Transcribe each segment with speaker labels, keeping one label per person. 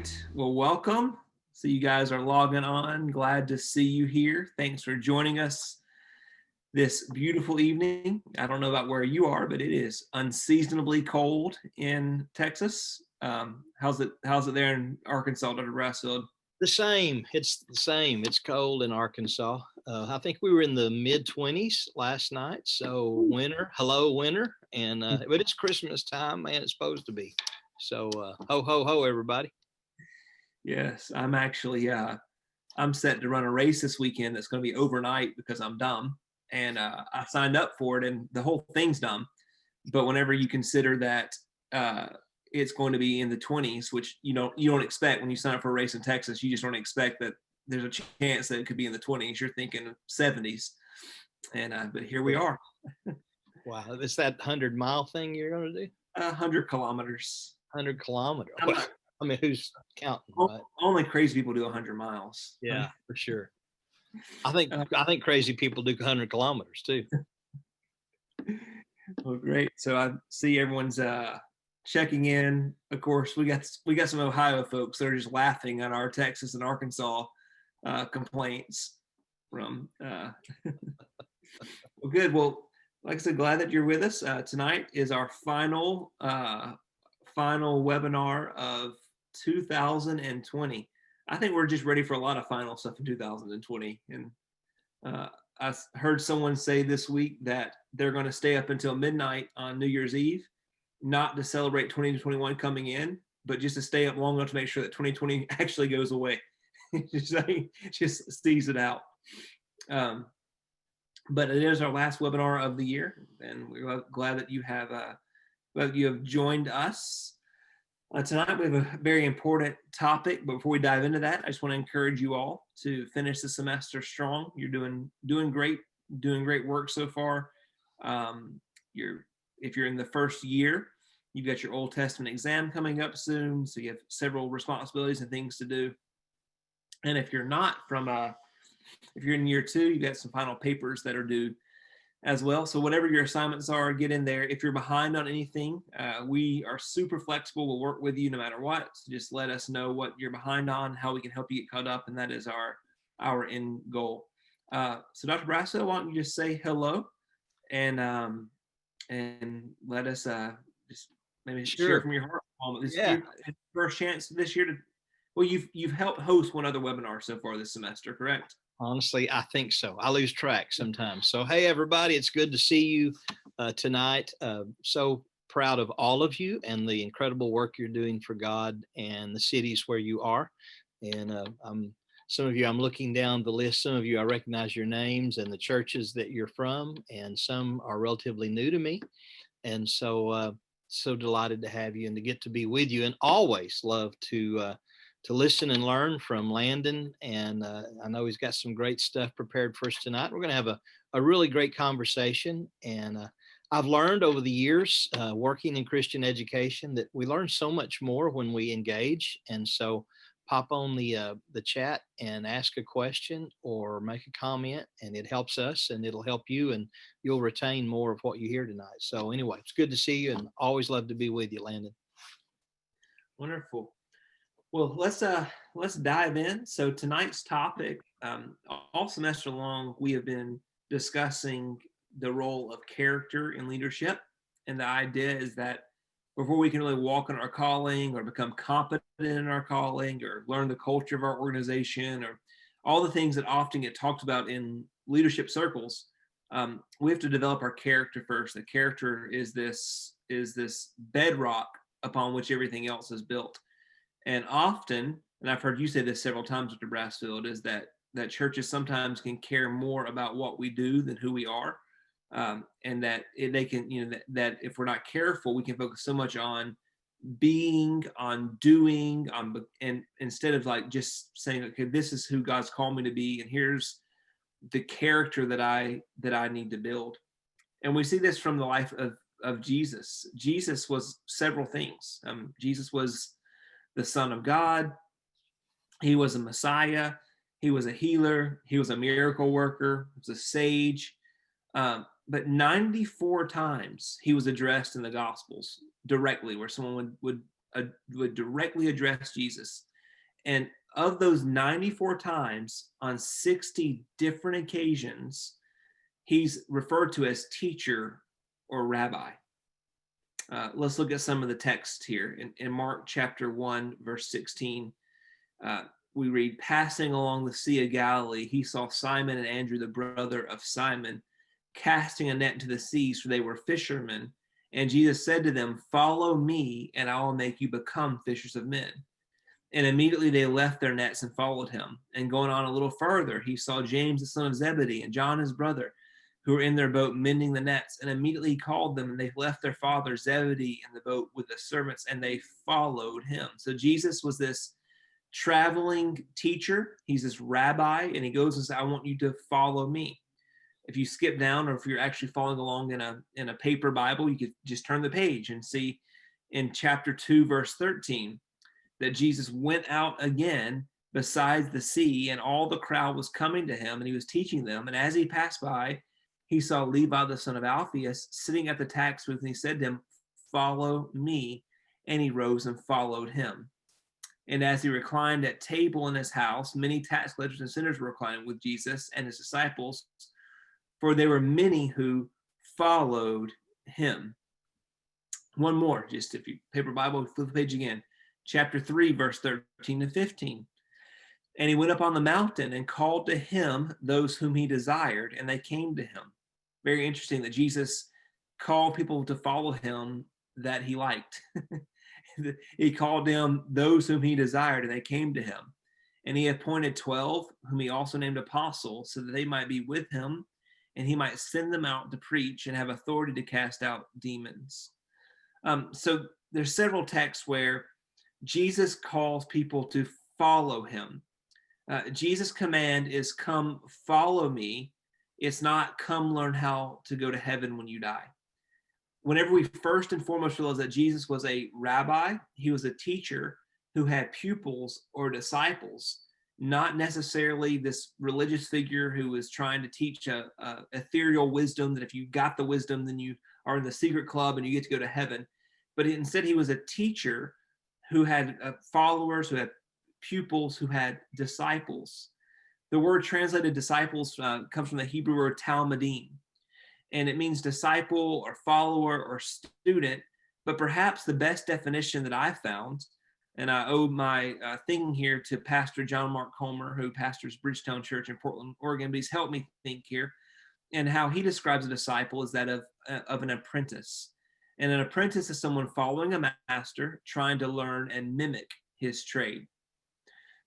Speaker 1: right. Well, welcome. So you guys are logging on. Glad to see you here. Thanks for joining us this beautiful evening. I don't know about where you are, but it is unseasonably cold in Texas. How's it? How's it there in Arkansas, Dr. Brassfield?
Speaker 2: The same. It's the same. It's cold in Arkansas. I think we were in the mid 20s last night. So winter, hello winter, and but it's Christmas time, man. It's supposed to be. So ho ho ho, everybody.
Speaker 1: Yes, I'm actually. I'm set to run a race this weekend that's going to be overnight because I'm dumb, and I signed up for it, and the whole thing's dumb. But whenever you consider that uh, it's going to be in the 20s, which you don't expect when you sign up for a race in Texas, you just don't expect that there's a chance that it could be in the 20s. You're thinking 70s, and but here we are.
Speaker 2: Wow, it's that 100-mile thing you're going to do.
Speaker 1: 100 kilometers.
Speaker 2: 100 kilometers.
Speaker 1: I'm
Speaker 2: Well,
Speaker 1: not,
Speaker 2: I mean, who's counting, right?
Speaker 1: only crazy people do 100 miles.
Speaker 2: Yeah, for sure. I think
Speaker 1: Uh,
Speaker 2: I think crazy people do 100 kilometers too.
Speaker 1: well, great. So I see everyone's checking in. Of course, we got some Ohio folks that are just laughing at our Texas and Arkansas complaints from. Well, good. Well, like I said, glad that you're with us. Tonight is our final webinar of 2020. I think we're just ready for a lot of final stuff in 2020. And I heard someone say this week that they're going to stay up until midnight on New Year's Eve, not to celebrate 2021 coming in, but just to stay up long enough to make sure that 2020 actually goes away. just sees it out. But it is our last webinar of the year, and we're glad that you have joined us. Tonight we have a very important topic, but before we dive into that, I just want to encourage you all to finish the semester strong. You're doing great work so far. If you're in the first year, you've got your Old Testament exam coming up soon, so you have several responsibilities and things to do. And if you're not if you're in year 2, you've got some final papers that are due as well. So whatever your assignments are, get in there. If you're behind on anything, we are super flexible. We'll work with you no matter what. So just let us know what you're behind on, how we can help you get caught up, and that is our end goal. So Dr. Brasso, why don't you just say hello and let us just maybe share from your heart. This
Speaker 2: Yeah.
Speaker 1: your first chance this year to. Well, you've helped host one other webinar so far this semester, correct?
Speaker 2: Honestly, I think so. I lose track sometimes. So, hey, everybody, it's good to see you tonight. So proud of all of you and the incredible work you're doing for God and the cities where you are. And some of you, I'm looking down the list. Some of you, I recognize your names and the churches that you're from, and some are relatively new to me. And so delighted to have you and to get to be with you, and always love to listen and learn from Landon. And I know he's got some great stuff prepared for us tonight. We're going to have a really great conversation. And I've learned over the years working in Christian education that we learn so much more when we engage. And so pop on the chat and ask a question or make a comment, and it helps us and it'll help you, and you'll retain more of what you hear tonight. So anyway, it's good to see you, and always love to be with you, Landon.
Speaker 1: Wonderful. Well, let's dive in. So tonight's topic, all semester long, we have been discussing the role of character in leadership, and the idea is that before we can really walk in our calling or become competent in our calling or learn the culture of our organization or all the things that often get talked about in leadership circles, we have to develop our character first. The character is this bedrock upon which everything else is built. And often, and I've heard you say this several times, Mr. Brassfield, is that churches sometimes can care more about what we do than who we are, and that they can, that if we're not careful, we can focus so much on being, on doing, and instead of like just saying, okay, this is who God's called me to be, and here's the character that I need to build. And we see this from the life of Jesus. Jesus was several things. Jesus was the Son of God. He was a Messiah. He was a healer. He was a miracle worker. He was a sage. But 94 times he was addressed in the Gospels directly, where someone would directly address Jesus. And of those 94 times, on 60 different occasions, he's referred to as teacher or rabbi. Let's look at some of the text here. In Mark chapter 1, verse 16, we read, passing along the Sea of Galilee, he saw Simon and Andrew, the brother of Simon, casting a net into the seas, for they were fishermen. And Jesus said to them, follow me, and I will make you become fishers of men. And immediately they left their nets and followed him. And going on a little further, he saw James, the son of Zebedee, and John, his brother, who were in their boat mending the nets. And immediately he called them, and they left their father Zebedee in the boat with the servants, and they followed him. So Jesus was this traveling teacher. He's this rabbi, and he goes and says, I want you to follow me. If you skip down, or if you're actually following along in a paper Bible, you could just turn the page and see in chapter 2, verse 13, that Jesus went out again besides the sea, and all the crowd was coming to him, and he was teaching them. And as he passed by, he saw Levi, the son of Alphaeus, sitting at the tax booth, and he said to him, follow me. And he rose and followed him. And as he reclined at table in his house, many tax collectors and sinners were reclining with Jesus and his disciples, for there were many who followed him. One more, just if you paper Bible, flip the page again. Chapter 3, verse 13 to 15. And he went up on the mountain and called to him those whom he desired, and they came to him. Very interesting that Jesus called people to follow him that he liked. He called them those whom he desired, and they came to him. And he appointed 12, whom he also named apostles, so that they might be with him, and he might send them out to preach and have authority to cast out demons. So there's several texts where Jesus calls people to follow him. Jesus' command is come follow me. It's not come learn how to go to heaven when you die. Whenever we first and foremost realize that Jesus was a rabbi, he was a teacher who had pupils or disciples, not necessarily this religious figure who was trying to teach a ethereal wisdom that if you got the wisdom, then you are in the secret club and you get to go to heaven. But instead, he was a teacher who had followers, who had pupils, who had disciples. The word translated disciples comes from the Hebrew word talmidim, and it means disciple or follower or student. But perhaps the best definition that I found, and I owe my thinking here to Pastor John Mark Comer, who pastors Bridgetown Church in Portland, Oregon, but he's helped me think here, and how he describes a disciple is that of an apprentice. And an apprentice is someone following a master, trying to learn and mimic his trade.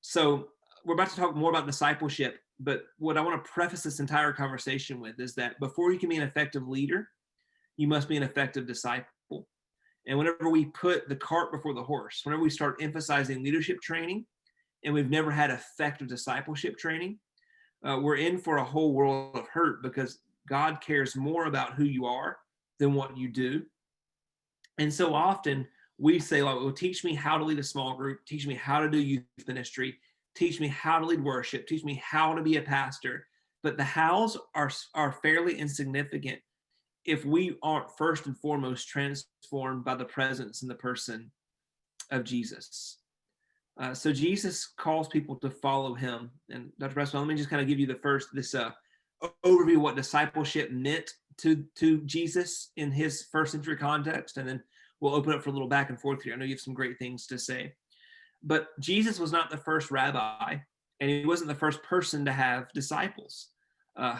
Speaker 1: So we're about to talk more about discipleship, but what I want to preface this entire conversation with is that before you can be an effective leader, you must be an effective disciple. And whenever we put the cart before the horse, whenever we start emphasizing leadership training, and we've never had effective discipleship training, we're in for a whole world of hurt, because God cares more about who you are than what you do. And so often we say, like, well, teach me how to lead a small group, teach me how to do youth ministry, teach me how to lead worship, teach me how to be a pastor. But the hows are fairly insignificant if we aren't first and foremost transformed by the presence and the person of Jesus. So Jesus calls people to follow him. And Dr. Preswell, let me just kind of give you this overview of what discipleship meant to Jesus in his first century context, and then we'll open up for a little back and forth here. I know you have some great things to say. But Jesus was not the first rabbi, and he wasn't the first person to have disciples.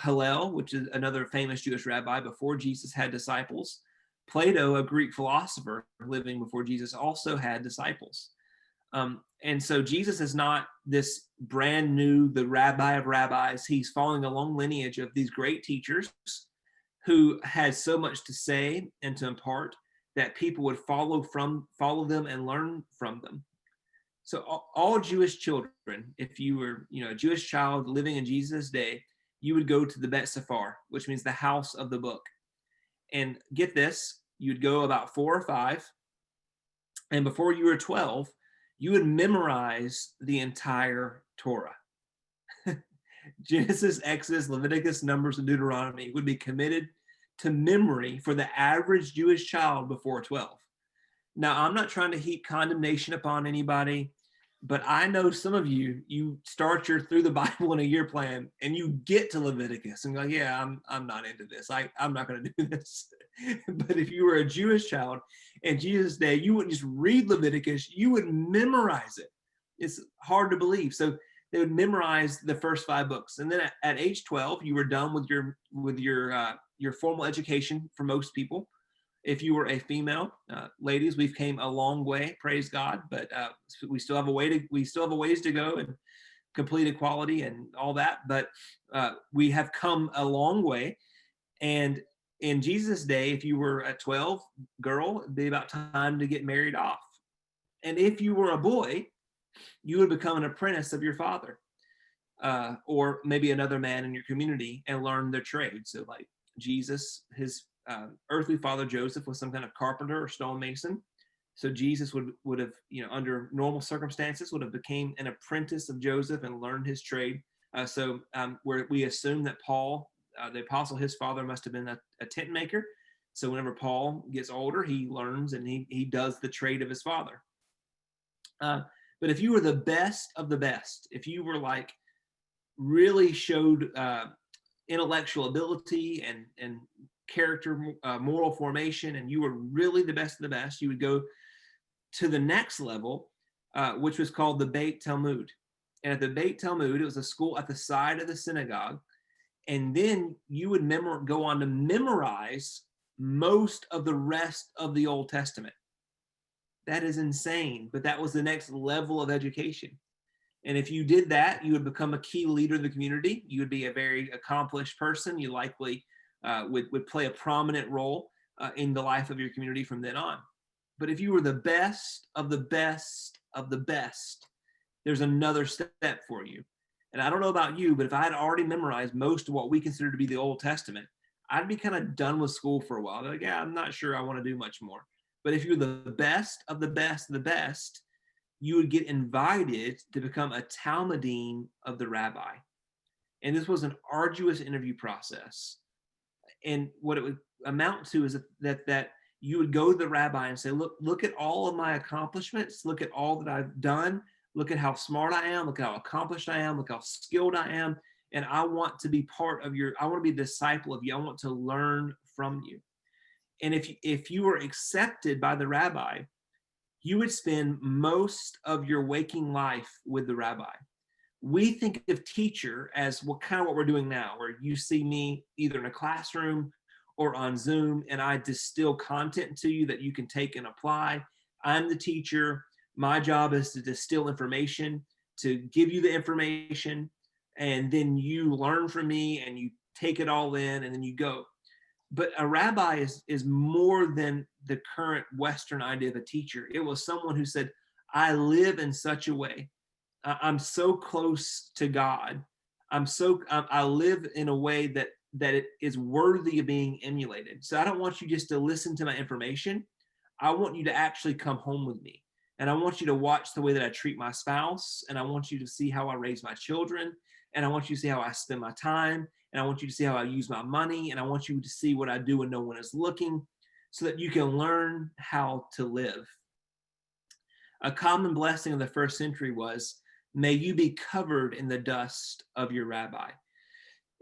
Speaker 1: Hillel, which is another famous Jewish rabbi before Jesus, had disciples. Plato, a Greek philosopher living before Jesus, also had disciples. And so Jesus is not this brand new, the rabbi of rabbis. He's following a long lineage of these great teachers who had so much to say and to impart that people would follow them and learn from them. So all Jewish children, if you were a Jewish child living in Jesus' day, you would go to the Bet Sephar, which means the house of the book. And get this, you'd go about 4 or 5, and before you were 12, you would memorize the entire Torah. Genesis, Exodus, Leviticus, Numbers, and Deuteronomy would be committed to memory for the average Jewish child before 12. Now, I'm not trying to heap condemnation upon anybody But I know some of you, you start your through the Bible in a year plan and you get to Leviticus and go, yeah, I'm not into this. I'm not going to do this. But if you were a Jewish child in Jesus' day, you wouldn't just read Leviticus, you would memorize it. It's hard to believe. So they would memorize the first 5 books. And then at age 12, you were done with your formal education for most people. If you were a female, ladies, we've came a long way, praise God, but we still have a ways to go and complete equality and all that. But we have come a long way. And in Jesus' day, if you were a 12 girl, it'd be about time to get married off. And if you were a boy, you would become an apprentice of your father, or maybe another man in your community, and learn their trade. So like Jesus, his earthly father Joseph was some kind of carpenter or stonemason. So Jesus would have, under normal circumstances, would have became an apprentice of Joseph and learned his trade. Where we assume that Paul, the apostle, his father must have been a tent maker. So whenever Paul gets older, he learns and he does the trade of his father. But if you were the best of the best, if you were like really showed intellectual ability and character, moral formation, and you were really the best of the best, you would go to the next level, which was called the Beit Talmud. And at the Beit Talmud, it was a school at the side of the synagogue. And then you would go on to memorize most of the rest of the Old Testament. That is insane, but that was the next level of education. And if you did that, you would become a key leader of the community. You would be a very accomplished person. You likely would play a prominent role in the life of your community from then on. But if you were the best of the best of the best, there's another step for you. And I don't know about you, but if I had already memorized most of what we consider to be the Old Testament, I'd be kind of done with school for a while. Like, yeah, I'm not sure I want to do much more. But if you're the best of the best of the best, you would get invited to become a Talmudim of the rabbi. And this was an arduous interview process. And what it would amount to is that you would go to the rabbi and say, look at all of my accomplishments. Look at all that I've done. Look at how smart I am. Look at how accomplished I am. Look how skilled I am. And I want to be I want to be a disciple of you. I want to learn from you. And if you were accepted by the rabbi, you would spend most of your waking life with the rabbi. We think of teacher as what we're doing now, where you see me either in a classroom or on Zoom, and I distill content to you that you can take and apply. I'm the teacher. My job is to distill information, to give you the information, and then you learn from me and you take it all in and then you go. But a rabbi is more than the current Western idea of a teacher. It was someone who said, I live in such a way. I'm so close to God. I live in a way that it is worthy of being emulated. So I don't want you just to listen to my information. I want you to actually come home with me. And I want you to watch the way that I treat my spouse. And I want you to see how I raise my children. And I want you to see how I spend my time. And I want you to see how I use my money. And I want you to see what I do when no one is looking, so that you can learn how to live. A common blessing of the first century was, may you be covered in the dust of your rabbi.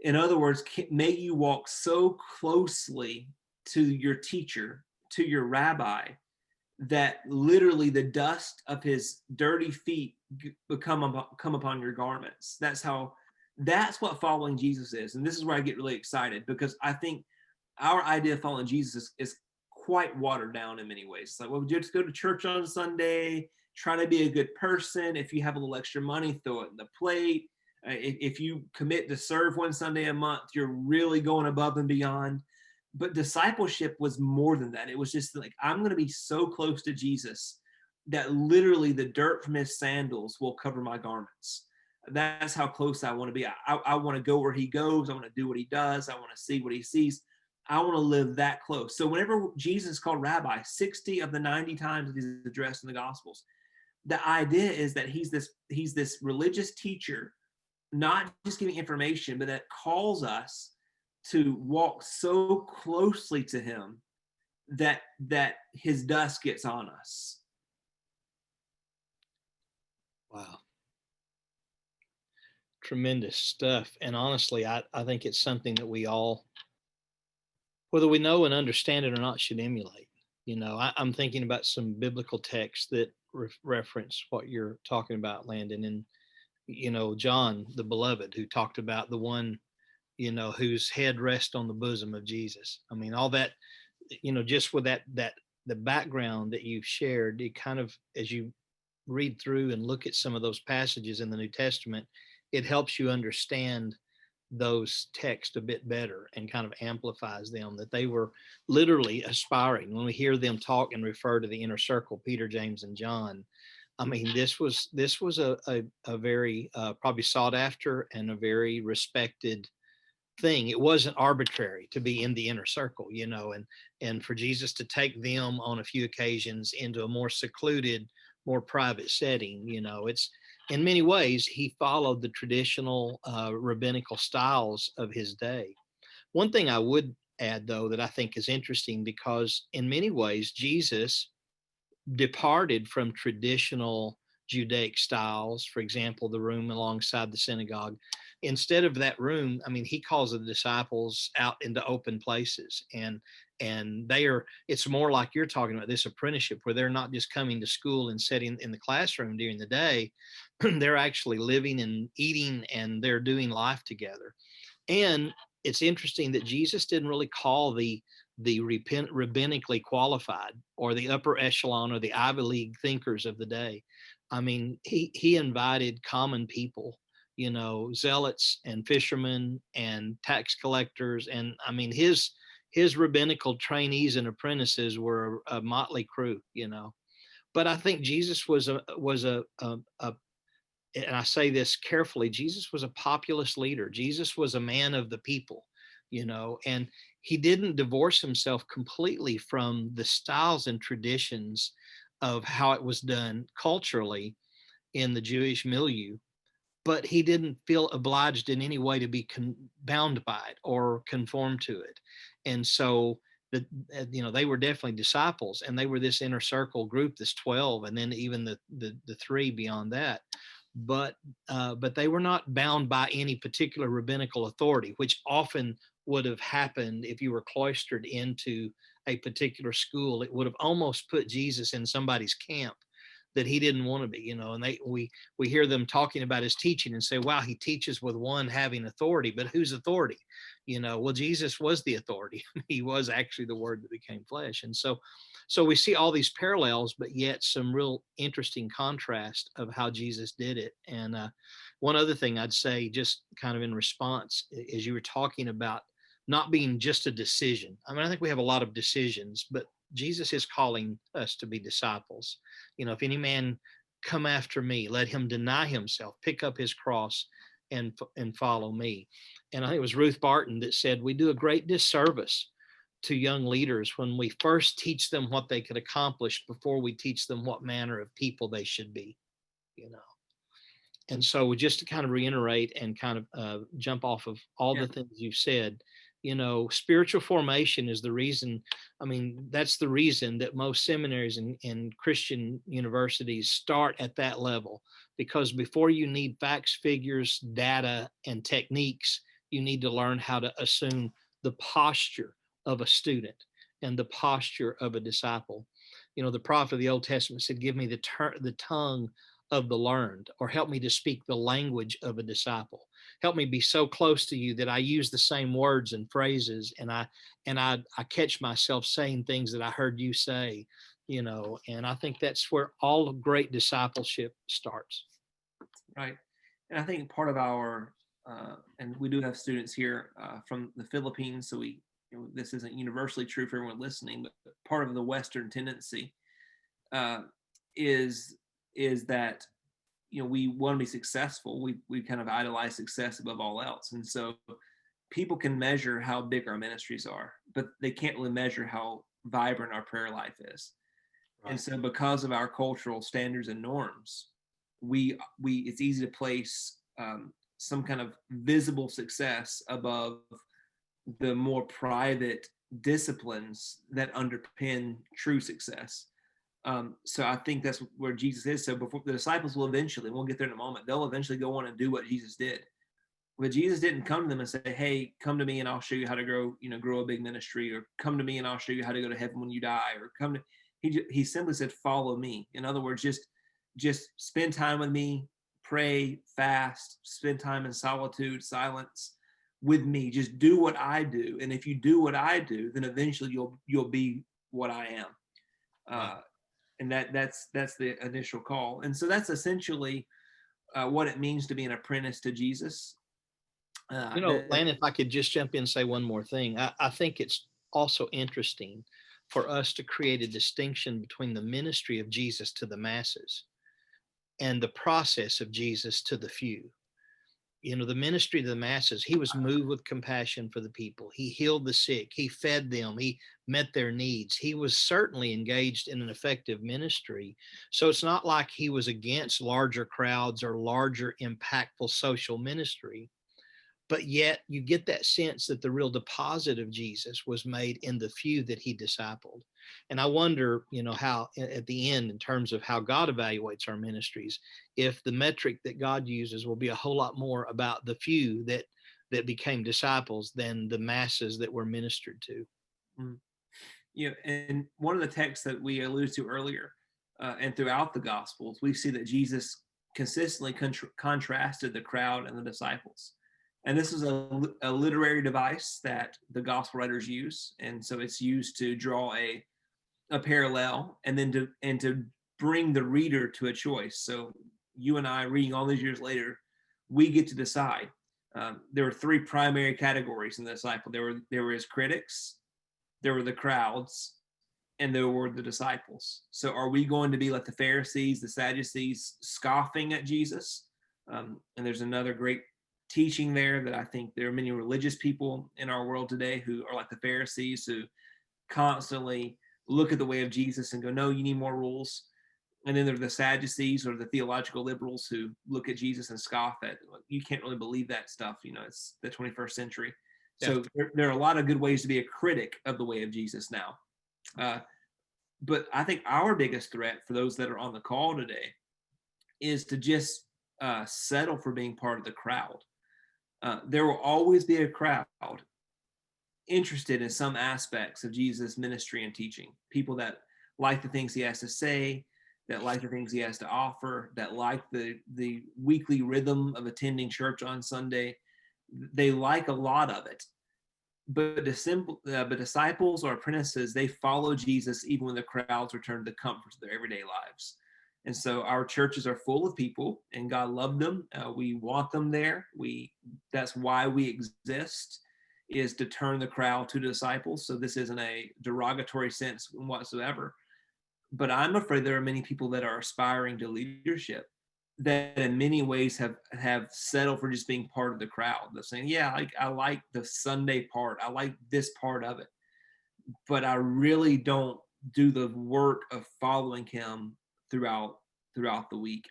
Speaker 1: In other words, may you walk so closely to your teacher, to your rabbi, that literally the dust of his dirty feet come upon your garments. That's what following Jesus is. And this is where I get really excited, because I think our idea of following Jesus is quite watered down in many ways. It's like, well, just go to church on Sunday, try to be a good person. If you have a little extra money, throw it in the plate. If you commit to serve one Sunday a month, you're really going above and beyond. But discipleship was more than that. It was just like, I'm going to be so close to Jesus that literally the dirt from his sandals will cover my garments. That's how close I want to be. I want to go where he goes. I want to do what he does. I want to see what he sees. I want to live that close. So whenever Jesus is called rabbi, 60 of the 90 times that he's addressed in the Gospels, the idea is that he's this religious teacher, not just giving information, but that calls us to walk so closely to him that his dust gets on us.
Speaker 2: Wow. Tremendous stuff. And honestly, I think it's something that we all, whether we know and understand it or not, should emulate. I'm thinking about some biblical texts that reference what you're talking about, Landon. And, John, the beloved, who talked about the one, whose head rests on the bosom of Jesus. I mean, all that, just with the background that you've shared, it kind of, as you read through and look at some of those passages in the New Testament, it helps you understand those texts a bit better and kind of amplifies them, that they were literally aspiring. When we hear them talk and refer to the inner circle, Peter, James, and John, I mean, this was a very probably sought after and a very respected thing. It wasn't arbitrary to be in the inner circle, and for Jesus to take them on a few occasions into a more secluded, more private setting, it's, in many ways, he followed the traditional rabbinical styles of his day. One thing I would add, though, that I think is interesting, because in many ways Jesus departed from traditional Judaic styles. For example, the room alongside the synagogue. Instead of that room, I mean, he calls the disciples out into open places, and it's more like you're talking about, this apprenticeship, where they're not just coming to school and sitting in the classroom during the day. They're actually living and eating, and they're doing life together. And it's interesting that Jesus didn't really call the rabbinically qualified or the upper echelon or the Ivy League thinkers of the day. I mean, he invited common people, zealots and fishermen and tax collectors. And I mean, his rabbinical trainees and apprentices were a motley crew. But I think Jesus was a and I say this carefully, Jesus was a populist leader. Jesus was a man of the people, and he didn't divorce himself completely from the styles and traditions of how it was done culturally in the Jewish milieu, but he didn't feel obliged in any way to be bound by it or conform to it. And so they were definitely disciples, and they were this inner circle group, this 12, and then even the three beyond that. But they were not bound by any particular rabbinical authority, which often would have happened if you were cloistered into a particular school. It would have almost put Jesus in somebody's camp that he didn't want to be, and we hear them talking about his teaching and say, wow, he teaches with one having authority, but whose authority? Well, Jesus was the authority. He was actually the word that became flesh. And so we see all these parallels, but yet some real interesting contrast of how Jesus did it. And one other thing I'd say, just kind of in response, is you were talking about not being just a decision. I mean, I think we have a lot of decisions, but Jesus is calling us to be disciples. If any man come after me, let him deny himself, pick up his cross, and follow me. And I think it was Ruth Barton that said, we do a great disservice to young leaders when we first teach them what they could accomplish before we teach them what manner of people they should be. And so, just to kind of reiterate and kind of jump off of all the things you've said, spiritual formation is the reason. I mean, that's the reason that most seminaries and Christian universities start at that level, because before you need facts, figures, data, and techniques, you need to learn how to assume the posture of a student and the posture of a disciple. The prophet of the Old Testament said, give me the tongue of the learned, or help me to speak the language of a disciple. Help me be so close to you that I use the same words and phrases, and I catch myself saying things that I heard you say, and I think that's where all of great discipleship starts.
Speaker 1: Right. And I think part of our, and we do have students here from the Philippines, so this isn't universally true for everyone listening, but part of the Western tendency is that we want to be successful. We kind of idolize success above all else, and so people can measure how big our ministries are, but they can't really measure how vibrant our prayer life is. Right. And so, because of our cultural standards and norms, it's easy to place some kind of visible success above the more private disciplines that underpin true success. So I think that's where Jesus is. So before the disciples will eventually, we'll get there in a moment, they'll eventually go on and do what Jesus did. But Jesus didn't come to them and say, "Hey, come to me and I'll show you how to grow a big ministry," or "Come to me and I'll show you how to go to heaven when you die," or "Come to." He simply said, "Follow me." In other words, just spend time with me, pray, fast, spend time in solitude, silence with me. Just do what I do, and if you do what I do, then eventually you'll be what I am.
Speaker 2: Wow.
Speaker 1: And that's the initial call, and so that's essentially what it means to be an apprentice to Jesus.
Speaker 2: Lane, if I could just jump in and say one more thing, I think it's also interesting for us to create a distinction between the ministry of Jesus to the masses and the process of Jesus to the few. The ministry to the masses, he was moved with compassion for the people. He healed the sick. He fed them. He met their needs. He was certainly engaged in an effective ministry. So it's not like he was against larger crowds or larger impactful social ministry. But yet you get that sense that the real deposit of Jesus was made in the few that he discipled. And I wonder, how at the end, in terms of how God evaluates our ministries, if the metric that God uses will be a whole lot more about the few that became disciples than the masses that were ministered to.
Speaker 1: Mm. And one of the texts that we alluded to earlier, and throughout the Gospels, we see that Jesus consistently contrasted the crowd and the disciples. And this is a literary device that the gospel writers use, and so it's used to draw a parallel, and then to bring the reader to a choice. So you and I, reading all these years later, we get to decide. There were three primary categories in the disciple. There were his critics, there were the crowds, and there were the disciples. So are we going to be like the Pharisees, the Sadducees, scoffing at Jesus? And there's another great teaching there that I think there are many religious people in our world today who are like the Pharisees, who constantly look at the way of Jesus and go, "No, you need more rules." And then there are the Sadducees, or the theological liberals, who look at Jesus and scoff at, "You can't really believe that stuff. It's the 21st century."
Speaker 2: Yeah.
Speaker 1: So there are a lot of good ways to be a critic of the way of Jesus now. But I think our biggest threat for those that are on the call today is to just settle for being part of the crowd. There will always be a crowd interested in some aspects of Jesus' ministry and teaching. People that like the things he has to say, that like the things he has to offer, that like the weekly rhythm of attending church on Sunday. They like a lot of it. But disciples or apprentices, they follow Jesus even when the crowds return to the comforts of their everyday lives. And so our churches are full of people, and God loved them. We want them there. That's why we exist, is to turn the crowd to disciples. So this isn't a derogatory sense whatsoever. But I'm afraid there are many people that are aspiring to leadership that in many ways have settled for just being part of the crowd. They're saying, "Yeah, I like the Sunday part. I like this part of it, but I really don't do the work of following him throughout the week."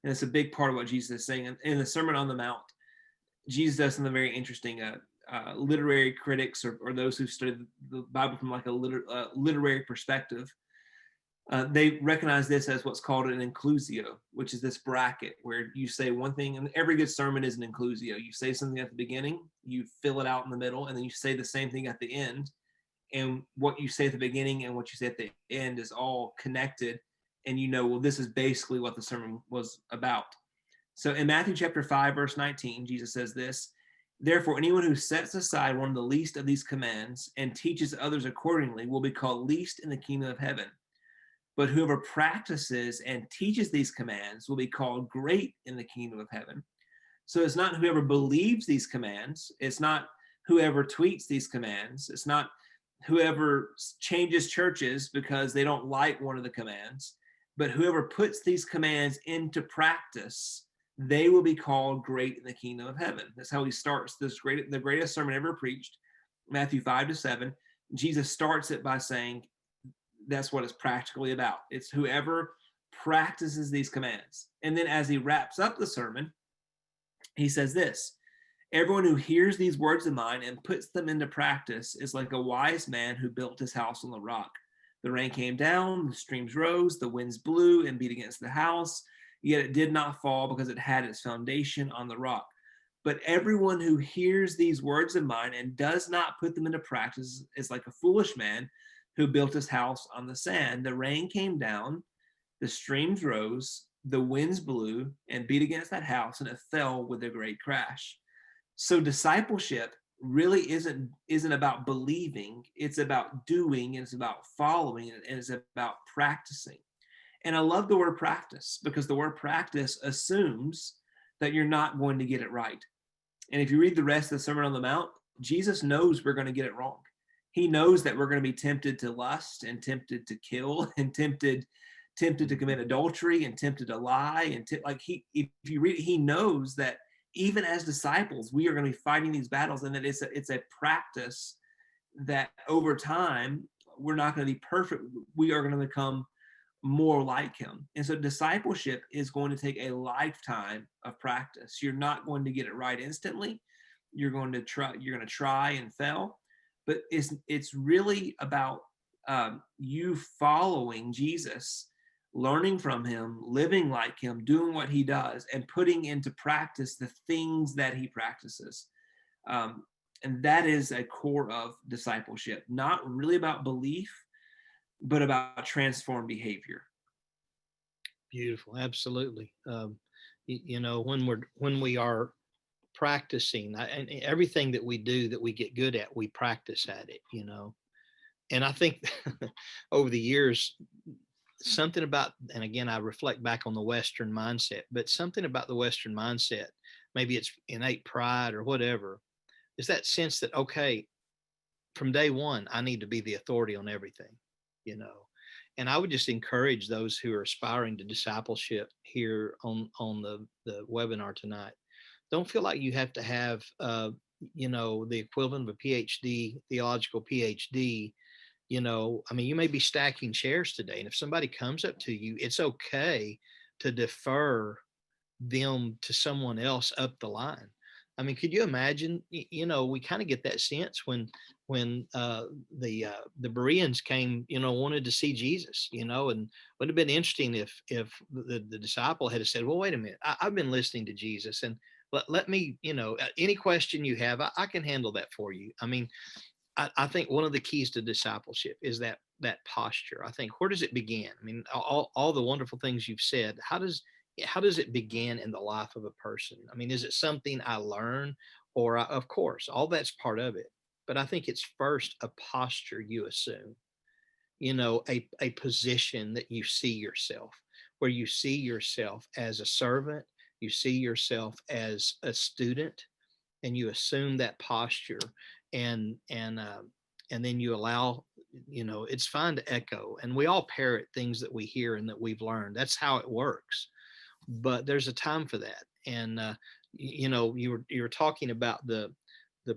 Speaker 1: And it's a big part of what Jesus is saying. In the Sermon on the Mount, Jesus does something very interesting. Literary critics, or those who study the Bible from like a literary perspective, they recognize this as what's called an inclusio, which is this bracket where you say one thing, and every good sermon is an inclusio. You say something at the beginning, you fill it out in the middle, and then you say the same thing at the end. And what you say at the beginning and what you say at the end is all connected. And well, this is basically what the sermon was about. So in Matthew chapter 5, verse 19, Jesus says this: "Therefore, anyone who sets aside one of the least of these commands and teaches others accordingly will be called least in the kingdom of heaven. But whoever practices and teaches these commands will be called great in the kingdom of heaven." So it's not whoever believes these commands. It's not whoever tweets these commands. It's not whoever changes churches because they don't like one of the commands. But whoever puts these commands into practice, they will be called great in the kingdom of heaven. That's how he starts the greatest sermon ever preached, Matthew 5-7. Jesus starts it by saying, that's what it's practically about. It's whoever practices these commands. And then as he wraps up the sermon, he says this: "Everyone who hears these words of mine and puts them into practice is like a wise man who built his house on the rock. The rain came down, the streams rose, the winds blew and beat against the house, yet it did not fall because it had its foundation on the rock. But everyone who hears these words of mine and does not put them into practice is like a foolish man who built his house on the sand. The rain came down, the streams rose, the winds blew and beat against that house, and it fell with a great crash. So discipleship really isn't about believing, it's about doing, and it's about following, and it's about practicing. And I love the word practice because the word practice assumes that you're not going to get it right. And if you read the rest of the Sermon on the Mount, Jesus knows we're going to get it wrong. He knows that we're going to be tempted to lust and tempted to kill and tempted to commit adultery and tempted to lie and if you read it, he knows that even as disciples we are going to be fighting these battles, and that it's a practice that over time we're not going to be perfect. We are going to become more like him. And so discipleship is going to take a lifetime of practice. You're not going to get it right instantly. You're going to try and fail, but it's really about you following Jesus, learning from him, living like him, doing what he does, and putting into practice the things that he practices. And that is a core of discipleship, not really about belief, but about transformed behavior.
Speaker 2: Beautiful. Absolutely. When we are practicing, and everything that we do that we get good at, we practice at it, and I think over the years, something about, and again, I reflect back on the Western mindset, but something about the Western mindset, maybe it's innate pride or whatever, is that sense that, okay, from day one, I need to be the authority on everything, and I would just encourage those who are aspiring to discipleship here on the webinar tonight. Don't feel like you have to have, the equivalent of a PhD, theological PhD. You may be stacking chairs today, and if somebody comes up to you, it's okay to defer them to someone else up the line. Could you imagine? We kind of get that sense when the Bereans came, wanted to see Jesus, and would have been interesting if the disciple had said, "Well, wait a minute, I've been listening to Jesus, and let me, any question you have, I can handle that for you." I think one of the keys to discipleship is that posture. I think, where does it begin? All the wonderful things you've said, how does it begin in the life of a person? Is it something I learn, or of course, all that's part of it. But I think it's first a posture you assume, a position that you see yourself, where you see yourself as a servant, you see yourself as a student, and you assume that posture, and then you allow, it's fine to echo, and we all parrot things that we hear and that we've learned. That's how it works. But there's a time for that. And you were talking about the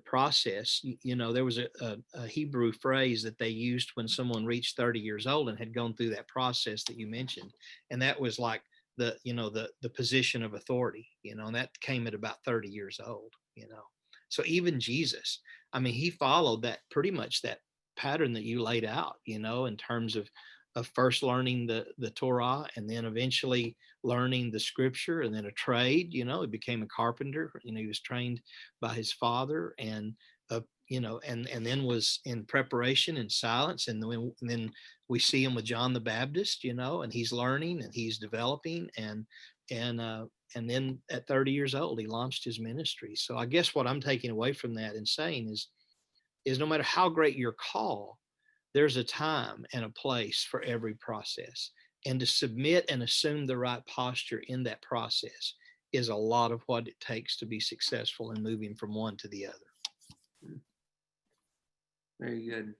Speaker 2: process. There was a Hebrew phrase that they used when someone reached 30 years old and had gone through that process that you mentioned, and that was like the position of authority, and that came at about 30 years old. So even Jesus, he followed that, pretty much that pattern that you laid out, in terms of first learning the Torah, and then eventually learning the scripture, and then a trade. He became a carpenter. He was trained by his father, and and then was in preparation and silence, and then we see him with John the Baptist, and he's learning and he's developing, and then at 30 years old he launched his ministry. So I guess what I'm taking away from that and saying is no matter how great your call, there's a time and a place for every process. And to submit and assume the right posture in that process is a lot of what it takes to be successful in moving from one to the other.
Speaker 1: Very good.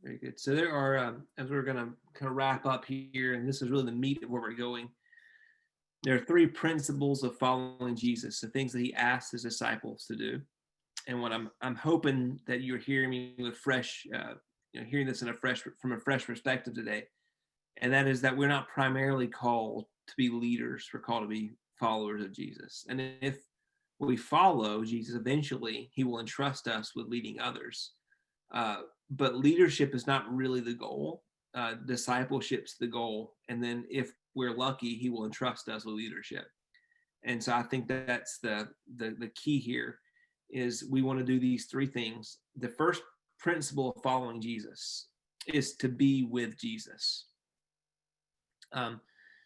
Speaker 1: Very good. So there are, as we're going to kind of wrap up here, and this is really the meat of where we're going, there are 3 principles of following Jesus, the things that he asked his disciples to do. And what I'm hoping that you're hearing me with fresh, hearing this from a fresh perspective today, and that is that we're not primarily called to be leaders. We're called to be followers of Jesus. And if we follow Jesus, eventually he will entrust us with leading others. But leadership is not really the goal. discipleship's the goal, and then if we're lucky, he will entrust us with leadership. And so I think that's the key here is we want to do these three things. The first principle of following Jesus is to be with Jesus.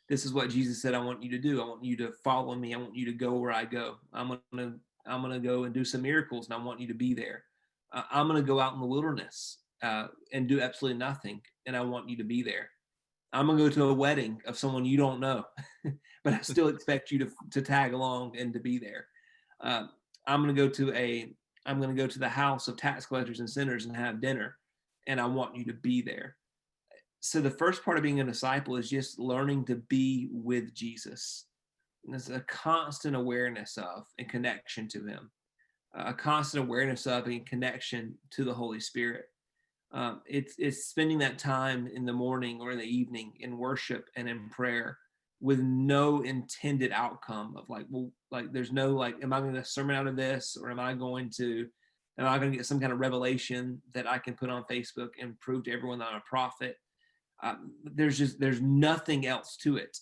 Speaker 1: This is what Jesus said, I want you to do. I want you to follow me. I want you to go where I go. I'm gonna go and do some miracles, and I want you to be there. I'm gonna go out in the wilderness and do absolutely nothing, and I want you to be there. I'm gonna go to a wedding of someone you don't know, but I still expect you to tag along and to be there. Uh, I'm gonna go to the house of tax collectors and sinners and have dinner, and I want you to be there. So the first part of being a disciple is just learning to be with Jesus. And there's a constant awareness of and connection to him, a constant awareness of and connection to the Holy Spirit. It's spending that time in the morning or in the evening in worship and in prayer with no intended outcome of there's no am I going to sermon out of this, or am I going to get some kind of revelation that I can put on Facebook and prove to everyone that I'm a prophet. There's nothing else to it.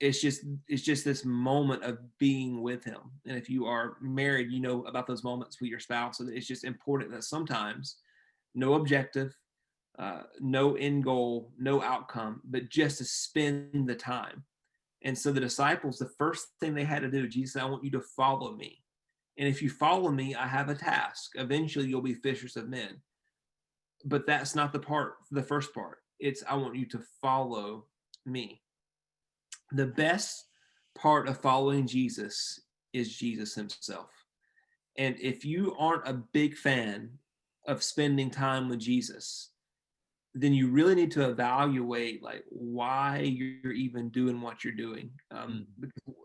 Speaker 1: It's just this moment of being with him. And if you are married, you know about those moments with your spouse. So it's just important that sometimes no objective, no end goal, no outcome, but just to spend the time. And so the disciples, the first thing they had to do, Jesus said, I want you to follow me. And if you follow me, I have a task. Eventually you'll be fishers of men. But that's not the first part. It's I want you to follow me. The best part of following Jesus is Jesus himself. And if you aren't a big fan of spending time with Jesus, then you really need to evaluate why you're even doing what you're doing.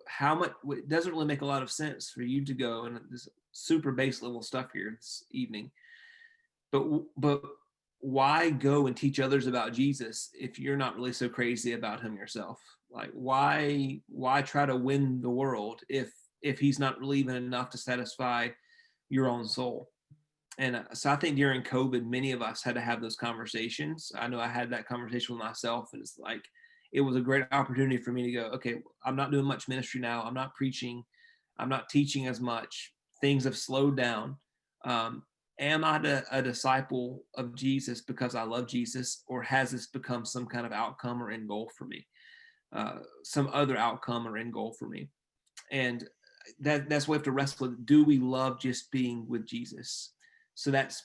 Speaker 1: How much it doesn't really make a lot of sense for you to go, and this super base level stuff here this evening. But why go and teach others about Jesus if you're not really so crazy about him yourself? Why try to win the world if he's not really even enough to satisfy your own soul? And so I think during COVID, many of us had to have those conversations. I know I had that conversation with myself, and it was a great opportunity for me to go, okay, I'm not doing much ministry now. I'm not preaching. I'm not teaching as much. Things have slowed down. Am I a disciple of Jesus because I love Jesus, or has this become some kind of outcome or end goal for me? Some other outcome or end goal for me? And that's what we have to wrestle with. Do we love just being with Jesus? So that's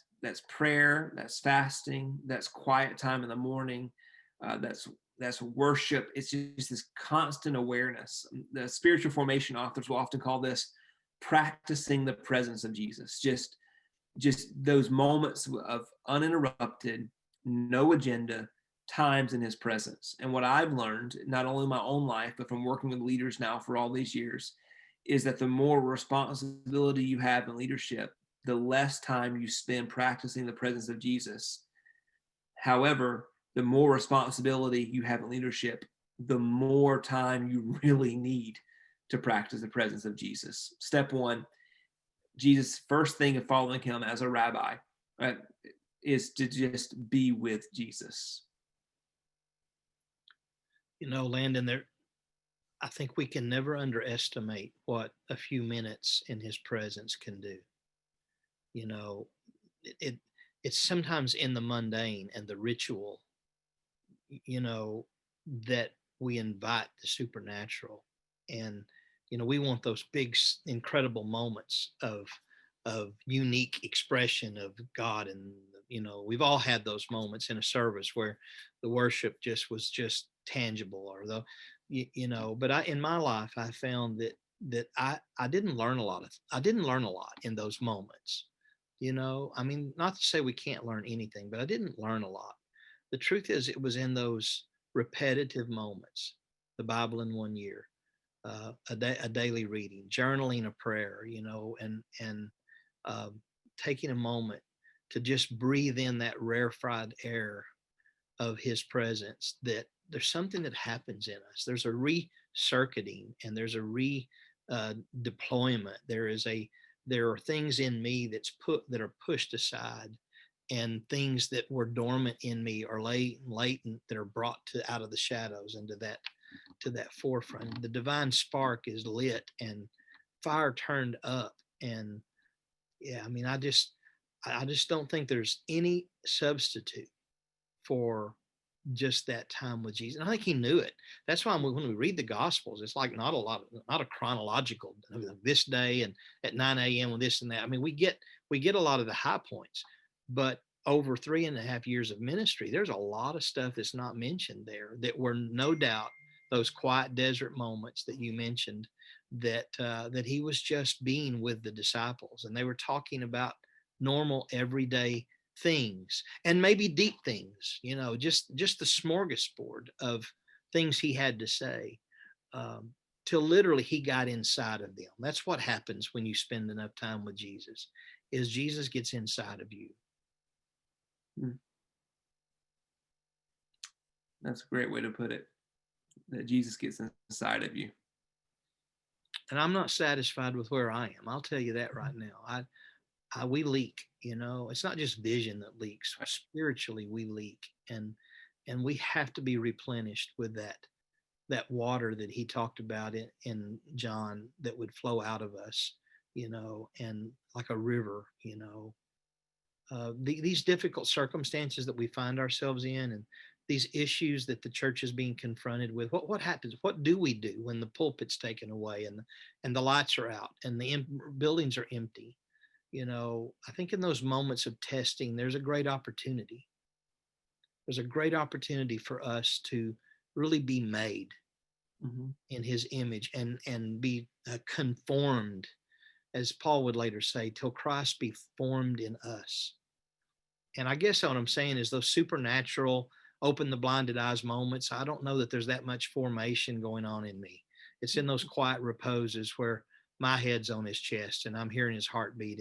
Speaker 1: prayer, that's fasting, that's quiet time in the morning, that's worship. It's just this constant awareness. The spiritual formation authors will often call this practicing the presence of Jesus. Just those moments of uninterrupted, no agenda times in his presence. And what I've learned, not only in my own life, but from working with leaders now for all these years, is that the more responsibility you have in leadership, the less time you spend practicing the presence of Jesus. However, the more responsibility you have in leadership, the more time you really need to practice the presence of Jesus. Step one, Jesus' first thing of following him as a rabbi, right, is to just be with Jesus.
Speaker 2: Landon, I think we can never underestimate what a few minutes in his presence can do. It's sometimes in the mundane and the ritual, that we invite the supernatural. And, we want those big, incredible moments of unique expression of God. And, we've all had those moments in a service where the worship was just tangible, or but in my life, I found that I didn't learn a lot in those moments. Not to say we can't learn anything, but I didn't learn a lot. The truth is, it was in those repetitive moments, the Bible in 1 year, a daily reading, journaling a prayer, and taking a moment to just breathe in that rarefied air of his presence, that there's something that happens in us. There's a recircuiting, and there's a deployment. There are things in me that are pushed aside, and things that were dormant in me are latent that are brought to out of the shadows into that forefront. The divine spark is lit and fire turned up. And yeah, I mean, I just don't think there's any substitute for just that time with Jesus. And I think he knew it. That's why when we read the Gospels, it's like not a chronological this day and at 9 a.m. with this and that. I mean, we get a lot of the high points, but over 3.5 years of ministry, there's a lot of stuff that's not mentioned there that were no doubt those quiet desert moments that you mentioned that he was just being with the disciples, and they were talking about normal everyday things and maybe deep things, just the smorgasbord of things he had to say, till literally he got inside of them. That's what happens when you spend enough time with Jesus, is Jesus gets inside of you.
Speaker 1: That's a great way to put it, that Jesus gets inside of you.
Speaker 2: And I'm not satisfied with where I am. I'll tell you that right now. We leak, it's not just vision that leaks. Spiritually we leak, and we have to be replenished with that water that he talked about in John that would flow out of us, and like a river, these difficult circumstances that we find ourselves in, and these issues that the church is being confronted with. What happens? What do we do when the pulpit's taken away and the lights are out and the buildings are empty? I think in those moments of testing, there's a great opportunity. There's a great opportunity for us to really be made in his image and be conformed, as Paul would later say, till Christ be formed in us. And I guess what I'm saying is those supernatural, open the blinded eyes moments, I don't know that there's that much formation going on in me. It's in those quiet reposes where my head's on his chest and I'm hearing his heartbeat,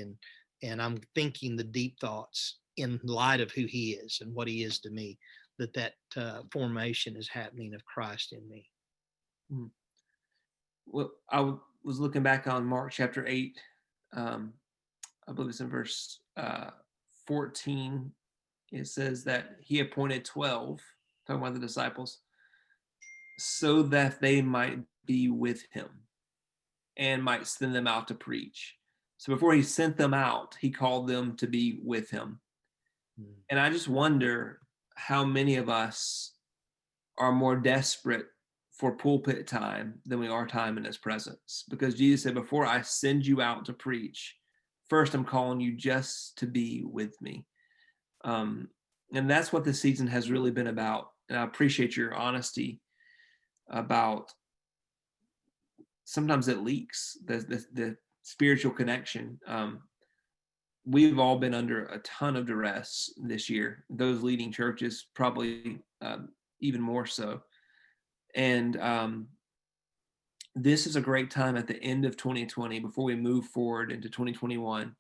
Speaker 2: and I'm thinking the deep thoughts in light of who he is and what he is to me, that formation is happening of Christ in me.
Speaker 1: Well, I was looking back on Mark chapter 8. I believe it's in verse 14. It says that he appointed 12, talking about the disciples, so that they might be with him and might send them out to preach. So before he sent them out, he called them to be with him. And I just wonder how many of us are more desperate for pulpit time than we are time in his presence. Because Jesus said, before I send you out to preach, first I'm calling you just to be with me. And that's what this season has really been about. And I appreciate your honesty about sometimes it leaks, the spiritual connection. We've all been under a ton of duress this year. Those leading churches probably even more so. And this is a great time at the end of 2020, before we move forward into 2021,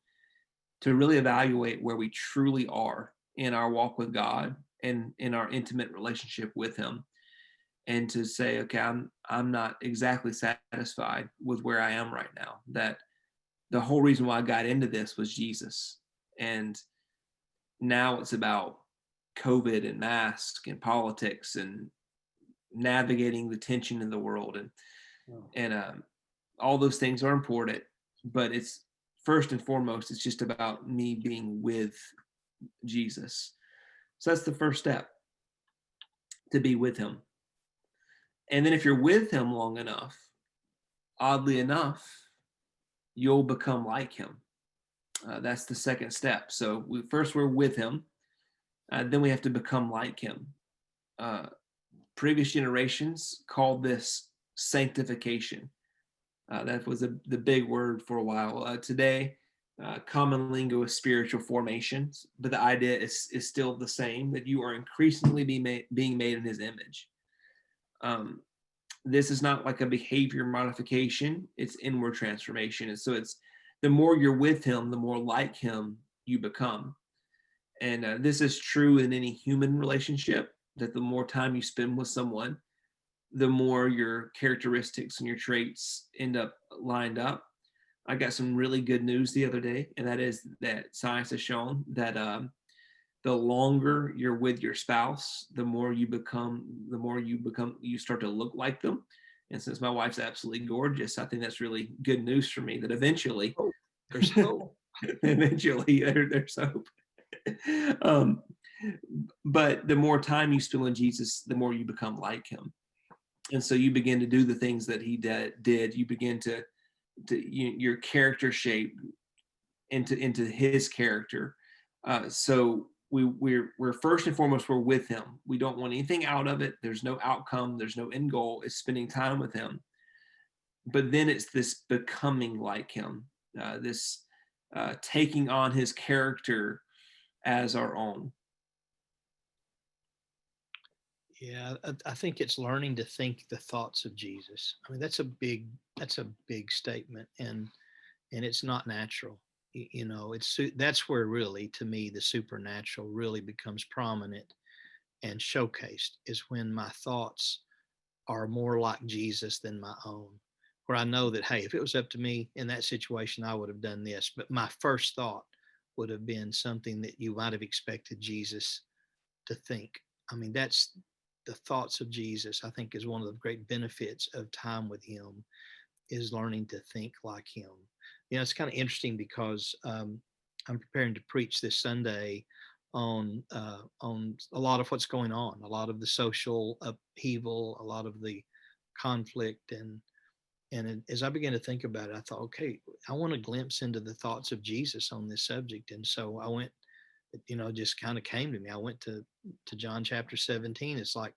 Speaker 1: to really evaluate where we truly are in our walk with God and in our intimate relationship with him, and to say, okay, I'm not exactly satisfied with where I am right now. That the whole reason why I got into this was Jesus, and now it's about COVID and masks and politics and navigating the tension in the world, and all those things are important, but it's first and foremost, it's just about me being with Jesus. So that's the first step, to be with him. And then if you're with him long enough, oddly enough, you'll become like him. That's the second step. So we're with him, then we have to become like him. Previous generations called this sanctification. That was the big word for a while. Today, common lingo is spiritual formation, but the idea is still the same, that you are increasingly being made in his image. This is not like a behavior modification, it's inward transformation. And so it's the more you're with him, the more like him you become. And this is true in any human relationship, that the more time you spend with someone, the more your characteristics and your traits end up lined up. I got some really good news the other day, and that is that science has shown that the longer you're with your spouse, you start to look like them. And since my wife's absolutely gorgeous, I think that's really good news for me that eventually,
Speaker 2: Oh, there's hope.
Speaker 1: eventually there's hope. um, but the more time you spend with Jesus, the more you become like him. And so you begin to do the things that he did. You begin to your character shape into his character. So we're first and foremost, we're with him. We don't want anything out of it. There's no outcome. There's no end goal. It's spending time with him. But then it's this becoming like him, this taking on his character as our own.
Speaker 2: Yeah, I think it's learning to think the thoughts of Jesus. I mean, that's a big statement, and it's not natural. You know, that's where really, to me, the supernatural really becomes prominent and showcased, is when my thoughts are more like Jesus than my own. Where I know that, hey, if it was up to me in that situation, I would have done this. But my first thought would have been something that you might have expected Jesus to think. I mean, that's the thoughts of Jesus, I think, is one of the great benefits of time with him, is learning to think like him. You know, it's kind of interesting because I'm preparing to preach this Sunday on a lot of what's going on, a lot of the social upheaval, a lot of the conflict, and as I began to think about it, I thought, okay, I want a glimpse into the thoughts of Jesus on this subject, and so I went. You know, just kind of came to me. I went to John chapter 17. It's like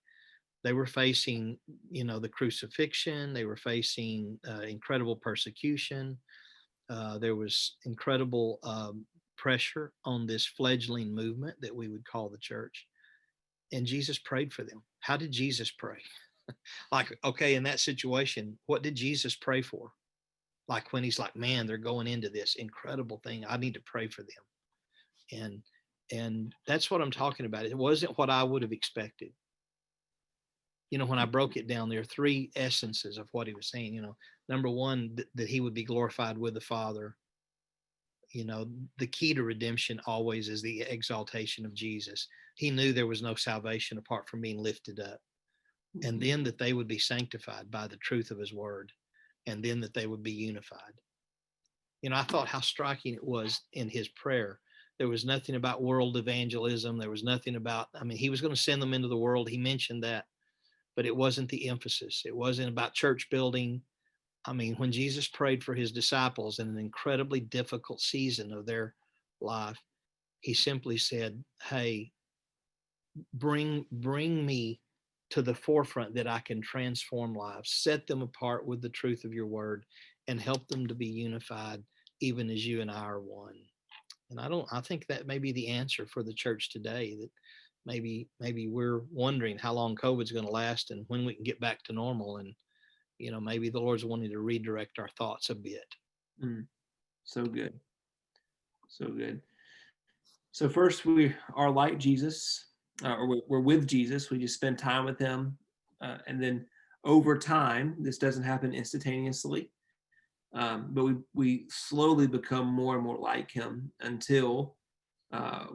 Speaker 2: they were facing, you know, the crucifixion. They were facing incredible persecution. There was incredible pressure on this fledgling movement that we would call the church. And Jesus prayed for them. How did Jesus pray? Like, okay, in that situation, what did Jesus pray for? Like when he's like, man, they're going into this incredible thing. I need to pray for them. And that's what I'm talking about. It wasn't what I would have expected. You know, when I broke it down, there are three essences of what he was saying. You know, number one, that he would be glorified with the Father. You know, the key to redemption always is the exaltation of Jesus. He knew there was no salvation apart from being lifted up. And then that they would be sanctified by the truth of his word. And then that they would be unified. You know, I thought how striking it was in his prayer. There was nothing about world evangelism. There was nothing about, I mean, he was going to send them into the world. He mentioned that, but it wasn't the emphasis. It wasn't about church building. I mean, when Jesus prayed for his disciples in an incredibly difficult season of their life, he simply said, hey, bring me to the forefront that I can transform lives, set them apart with the truth of your word, and help them to be unified, even as you and I are one. And I think that may be the answer for the church today, that maybe we're wondering how long COVID's going to last and when we can get back to normal. And, you know, maybe the Lord's wanting to redirect our thoughts a bit.
Speaker 1: So good. So good. So first, we are like Jesus, or we're with Jesus. We just spend time with him. And then over time, this doesn't happen instantaneously, but we slowly become more and more like him until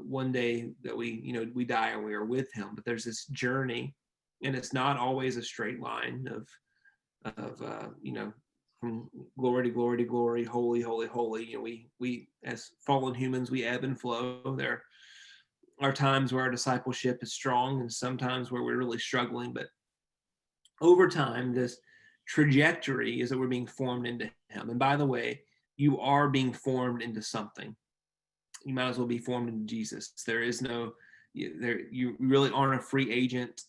Speaker 1: one day that we die and we are with him. But there's this journey, and it's not always a straight line of from glory to glory to glory, holy, holy, holy. You know, we as fallen humans, we ebb and flow. There are times where our discipleship is strong, and sometimes where we're really struggling. But over time, this trajectory is that we're being formed into him. And by the way, you are being formed into something. You might as well be formed into Jesus. There is no you really aren't a free agent.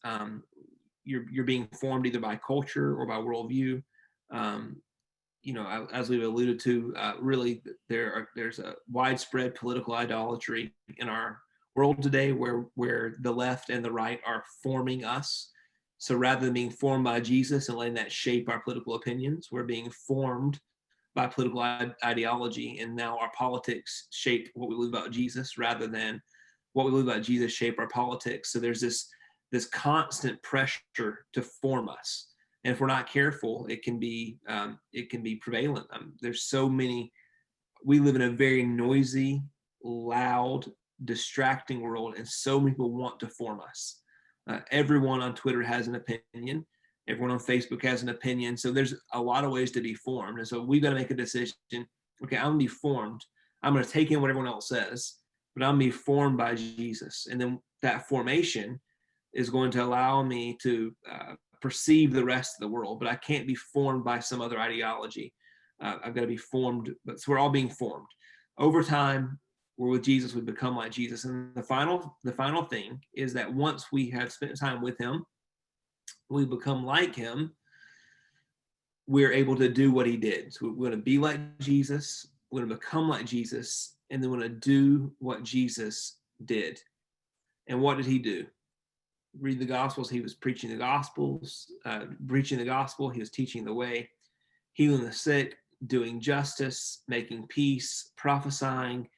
Speaker 1: You're being formed either by culture or by worldview. You know, as we've alluded to, really there's a widespread political idolatry in our world today, where the left and the right are forming us. So rather than being formed by Jesus and letting that shape our political opinions, we're being formed by political ideology, and now our politics shape what we believe about Jesus rather than what we believe about Jesus shape our politics. So there's this constant pressure to form us, and if we're not careful, it can be prevalent. There's so many. We live in a very noisy, loud, distracting world, and so many people want to form us. Everyone on Twitter has an opinion. Everyone on Facebook has an opinion. So there's a lot of ways to be formed. And so we've got to make a decision. Okay, I'm going to be formed. I'm going to take in what everyone else says, but I'm going to be formed by Jesus. And then that formation is going to allow me to perceive the rest of the world, but I can't be formed by some other ideology. I've got to be formed. But so we're all being formed. Over time, we're with Jesus, we become like Jesus. And the final thing is that once we have spent time with him, we become like him, we're able to do what he did. So we're going to be like Jesus, we're going to become like Jesus, and then we're going to do what Jesus did. And what did he do? Read the Gospels. He was preaching the Gospels, preaching the gospel. He was teaching the way, healing the sick, doing justice, making peace, prophesying,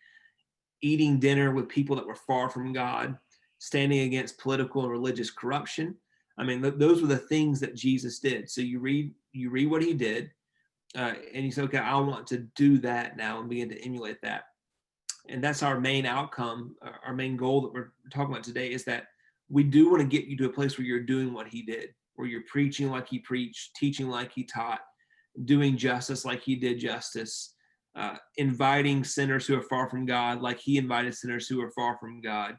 Speaker 1: eating dinner with people that were far from God, standing against political and religious corruption. I mean, those were the things that Jesus did. So you read what he did, and you say, okay, I want to do that now and begin to emulate that. And that's our main outcome, our main goal that we're talking about today, is that we do want to get you to a place where you're doing what he did, where you're preaching like he preached, teaching like he taught, doing justice like he did justice, inviting sinners who are far from God like he invited sinners who are far from God.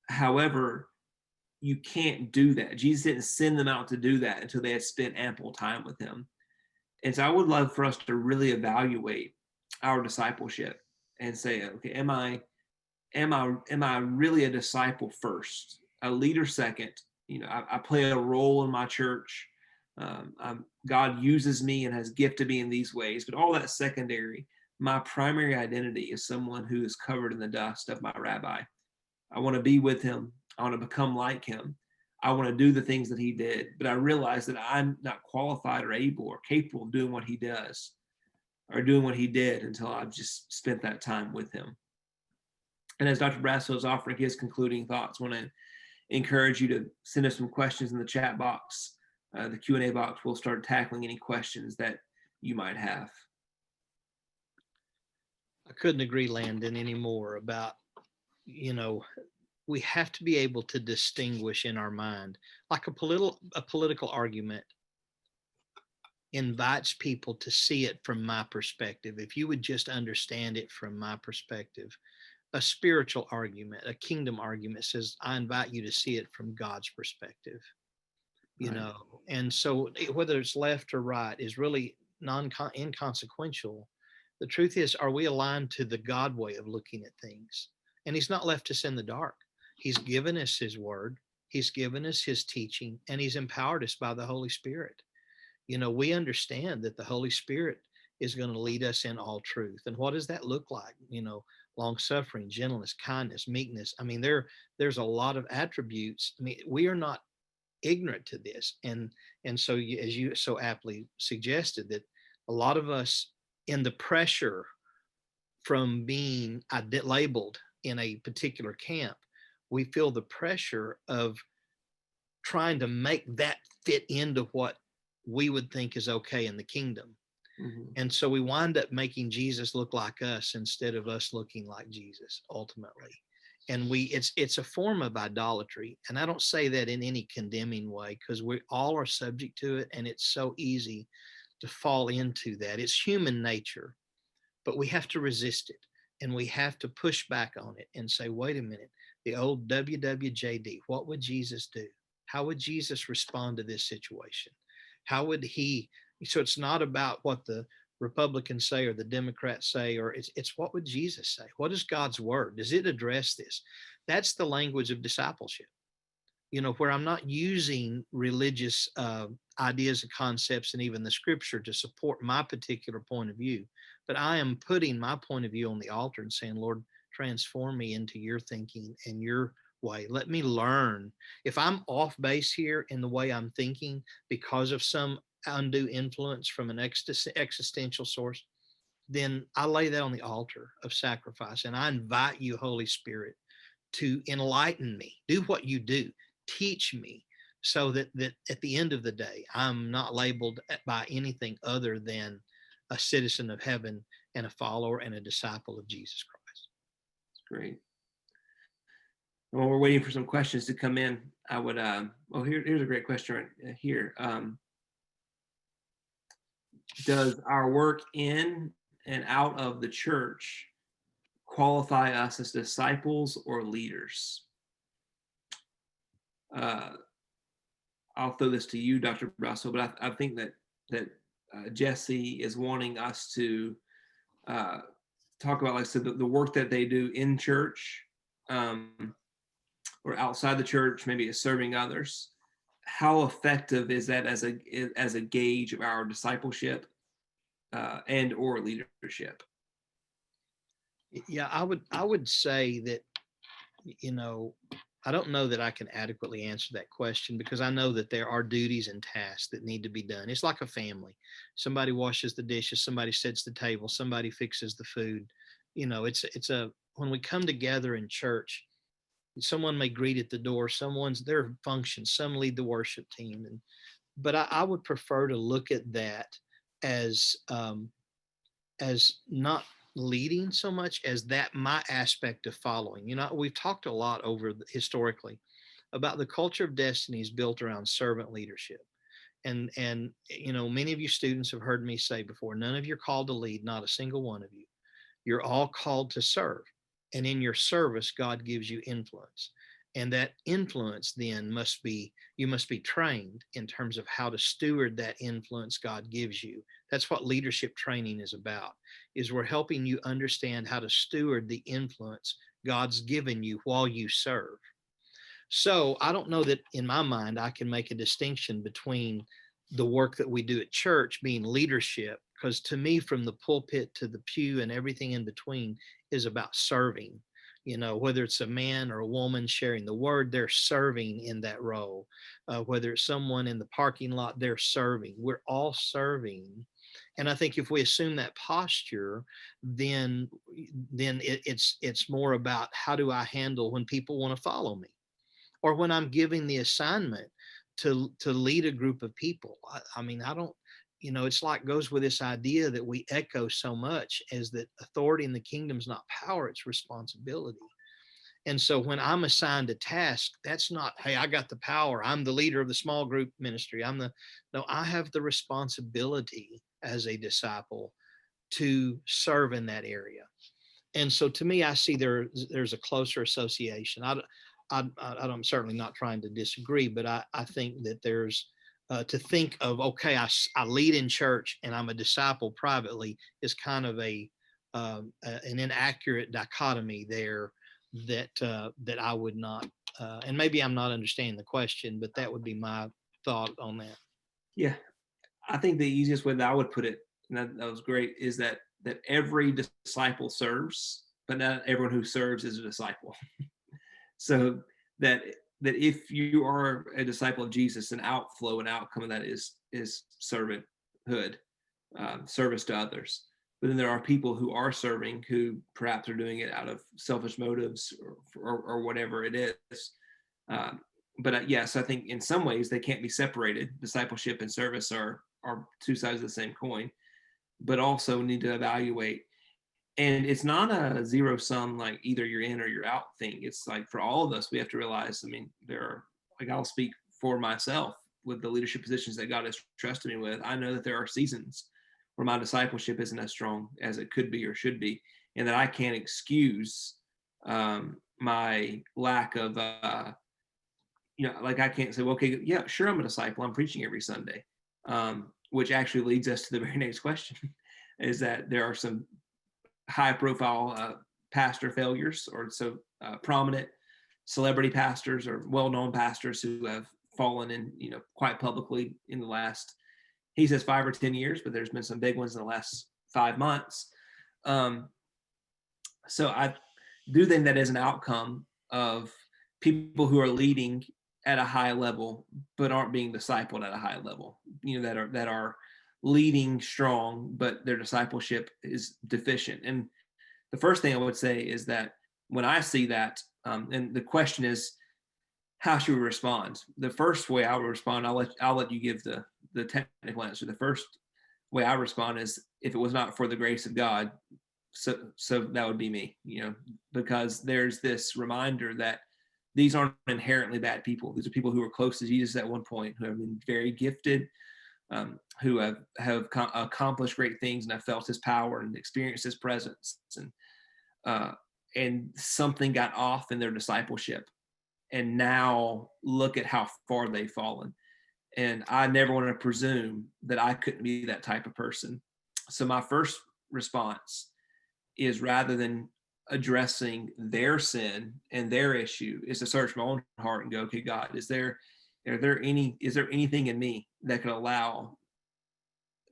Speaker 1: However, you can't do that. Jesus didn't send them out to do that until they had spent ample time with him. And so I would love for us to really evaluate our discipleship and say, okay, am I really a disciple first, a leader second? You know, I play a role in my church. God uses me and has gifted me in these ways, but all that's secondary. My primary identity is someone who is covered in the dust of my rabbi. I want to be with him. I want to become like him. I want to do the things that he did, but I realize that I'm not qualified or able or capable of doing what he does or doing what he did until I've just spent that time with him. And as Dr. Brasso is offering his concluding thoughts, I want to encourage you to send us some questions in the chat box, the Q&A box. We'll start tackling any questions that you might have.
Speaker 2: I couldn't agree, Landon, anymore about, we have to be able to distinguish in our mind, like a political argument invites people to see it from my perspective. If you would just understand it from my perspective, a spiritual argument, a kingdom argument says, I invite you to see it from God's perspective,
Speaker 1: Right.
Speaker 2: And so whether it's left or right is really inconsequential. The truth is, are we aligned to the God way of looking at things? And he's not left us in the dark. He's given us his word. He's given us his teaching, and he's empowered us by the Holy Spirit. We understand that the Holy Spirit is going to lead us in all truth. And what does that look like? Long suffering, gentleness, kindness, meekness. I mean, there's a lot of attributes. I mean, we are not ignorant to this. And so as you so aptly suggested, that a lot of us, in the pressure from being labeled in a particular camp, we feel the pressure of trying to make that fit into what we would think is okay in the kingdom. Mm-hmm. And so we wind up making Jesus look like us instead of us looking like Jesus ultimately. And it's a form of idolatry. And I don't say that in any condemning way, because we all are subject to it. And it's so easy to fall into that. It's human nature, but we have to resist it. And we have to push back on it and say, wait a minute, the old WWJD, what would Jesus do? How would Jesus respond to this situation? How would he? So it's not about what the Republicans say or the Democrats say, or it's what would Jesus say? What is God's word? Does it address this? That's the language of discipleship, where I'm not using religious ideas and concepts and even the scripture to support my particular point of view, but I am putting my point of view on the altar and saying, Lord, transform me into your thinking and your way. Let me learn. If I'm off base here in the way I'm thinking because of some undue influence from an existential source, then I lay that on the altar of sacrifice. And I invite you, Holy Spirit, to enlighten me. Do what you do. Teach me so that at the end of the day, I'm not labeled by anything other than a citizen of heaven and a follower and a disciple of Jesus Christ.
Speaker 1: Great. While we're waiting for some questions to come in, I would, here's a great question right here. Does our work in and out of the church qualify us as disciples or leaders? I'll throw this to you, Dr. Russell, but I think that Jesse is wanting us to talk about, like I said, the work that they do in church, or outside the church, maybe as serving others. How effective is that as a gauge of our discipleship and or leadership?
Speaker 2: Yeah, I would say that, I don't know that I can adequately answer that question, because I know that there are duties and tasks that need to be done. It's like a family. Somebody washes the dishes, somebody sets the table, somebody fixes the food. When we come together in church, someone may greet at the door, someone's their function, some lead the worship team. But I would prefer to look at that as not leading so much as that my aspect of following. We've talked a lot historically about the culture of destiny is built around servant leadership. And many of you students have heard me say before, none of you are called to lead, not a single one of you. You're all called to serve. And in your service, God gives you influence. And that influence then you must be trained in terms of how to steward that influence God gives you. That's what leadership training is about, is we're helping you understand how to steward the influence God's given you while you serve. So I don't know that in my mind, I can make a distinction between the work that we do at church being leadership, because to me, from the pulpit to the pew and everything in between is about serving. Whether it's a man or a woman sharing the word, they're serving in that role. Whether it's someone in the parking lot, they're serving. We're all serving. And I think if we assume that posture, then it's more about, how do I handle when people want to follow me, or when I'm giving the assignment to lead a group of people. I mean, I don't, it's like goes with this idea that we echo so much, is that authority in the kingdom is not power, it's responsibility. And so when I'm assigned a task, that's not, hey, I got the power, I'm the leader of the small group ministry. No, I have the responsibility as a disciple to serve in that area. And so to me, I see there's a closer association. I'm certainly not trying to disagree, but I think that there's to think of, okay, I lead in church and I'm a disciple privately, is kind of an inaccurate dichotomy there that I would not, and maybe I'm not understanding the question, but that would be my thought on that.
Speaker 1: Yeah, I think the easiest way that I would put it, and that was great, is that every disciple serves, but not everyone who serves is a disciple. So that if you are a disciple of Jesus, an outflow and outcome of that is servanthood, service to others. But then there are people who are serving, who perhaps are doing it out of selfish motives or whatever it is. But yes, I think in some ways they can't be separated. Discipleship and service are two sides of the same coin, but also need to evaluate. And it's not a zero sum, like either you're in or you're out thing. It's like, for all of us, we have to realize, I mean, there are, like, I'll speak for myself with the leadership positions that God has trusted me with. I know that there are seasons where my discipleship isn't as strong as it could be or should be, and that I can't excuse my lack of, like, I can't say, well, okay, yeah, sure, I'm a disciple, I'm preaching every Sunday, which actually leads us to the very next question, is that there are some high profile pastor failures, or so prominent celebrity pastors or well-known pastors who have fallen in, quite publicly in the last, he says 5 or 10 years, but there's been some big ones in the last 5 months. So I do think that is an outcome of people who are leading at a high level, but aren't being discipled at a high level, that are leading strong, but their discipleship is deficient. And the first thing I would say is that when I see that, and the question is, how should we respond? The first way I would respond, I'll let you give the technical answer. The first way I respond is, if it was not for the grace of God, so that would be me, because there's this reminder that these aren't inherently bad people. These are people who were close to Jesus at one point, who have been very gifted, who have accomplished great things and have felt his power and experienced his presence. And something got off in their discipleship. And now look at how far they've fallen. And I never want to presume that I couldn't be that type of person. So my first response is, rather than addressing their sin and their issue, is to search my own heart and go, okay, God, is there anything in me that could allow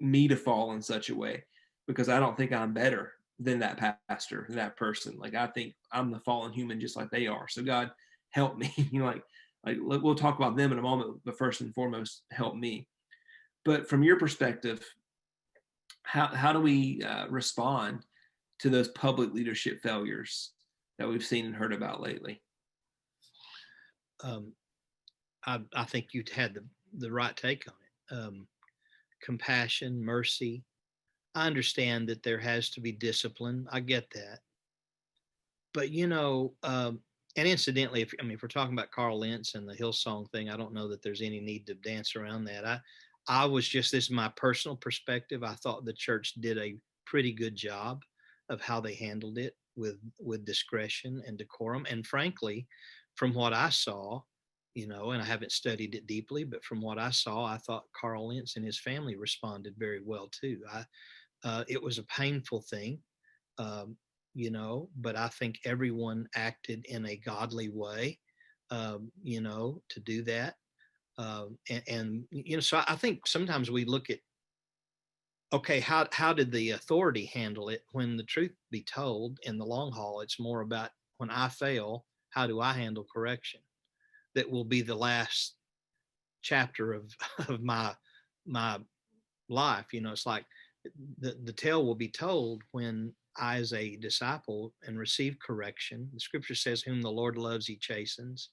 Speaker 1: me to fall in such a way? Because I don't think I'm better than that pastor, than that person. Like, I think I'm the fallen human just like they are. So God, help me. Like we'll talk about them in a moment, but first and foremost, help me. But from your perspective, how do we respond to those public leadership failures that we've seen and heard about lately?
Speaker 2: I think you had the right take on it. Compassion, mercy. I understand that there has to be discipline. I get that. But, and incidentally, if we're talking about Carl Lentz and the Hillsong thing, I don't know that there's any need to dance around that. I was just, this is my personal perspective. I thought the church did a pretty good job of how they handled it with discretion and decorum. And frankly, from what I saw, and I haven't studied it deeply, but from what I saw, I thought Carl Lentz and his family responded very well too. It was a painful thing. But I think everyone acted in a godly way, to do that. So I think sometimes we look at, okay, how did the authority handle it? When the truth be told, in the long haul, it's more about, when I fail, how do I handle correction? That will be the last chapter of my life. It's like the tale will be told when I, as a disciple, and receive correction. The scripture says, whom the Lord loves, he chastens,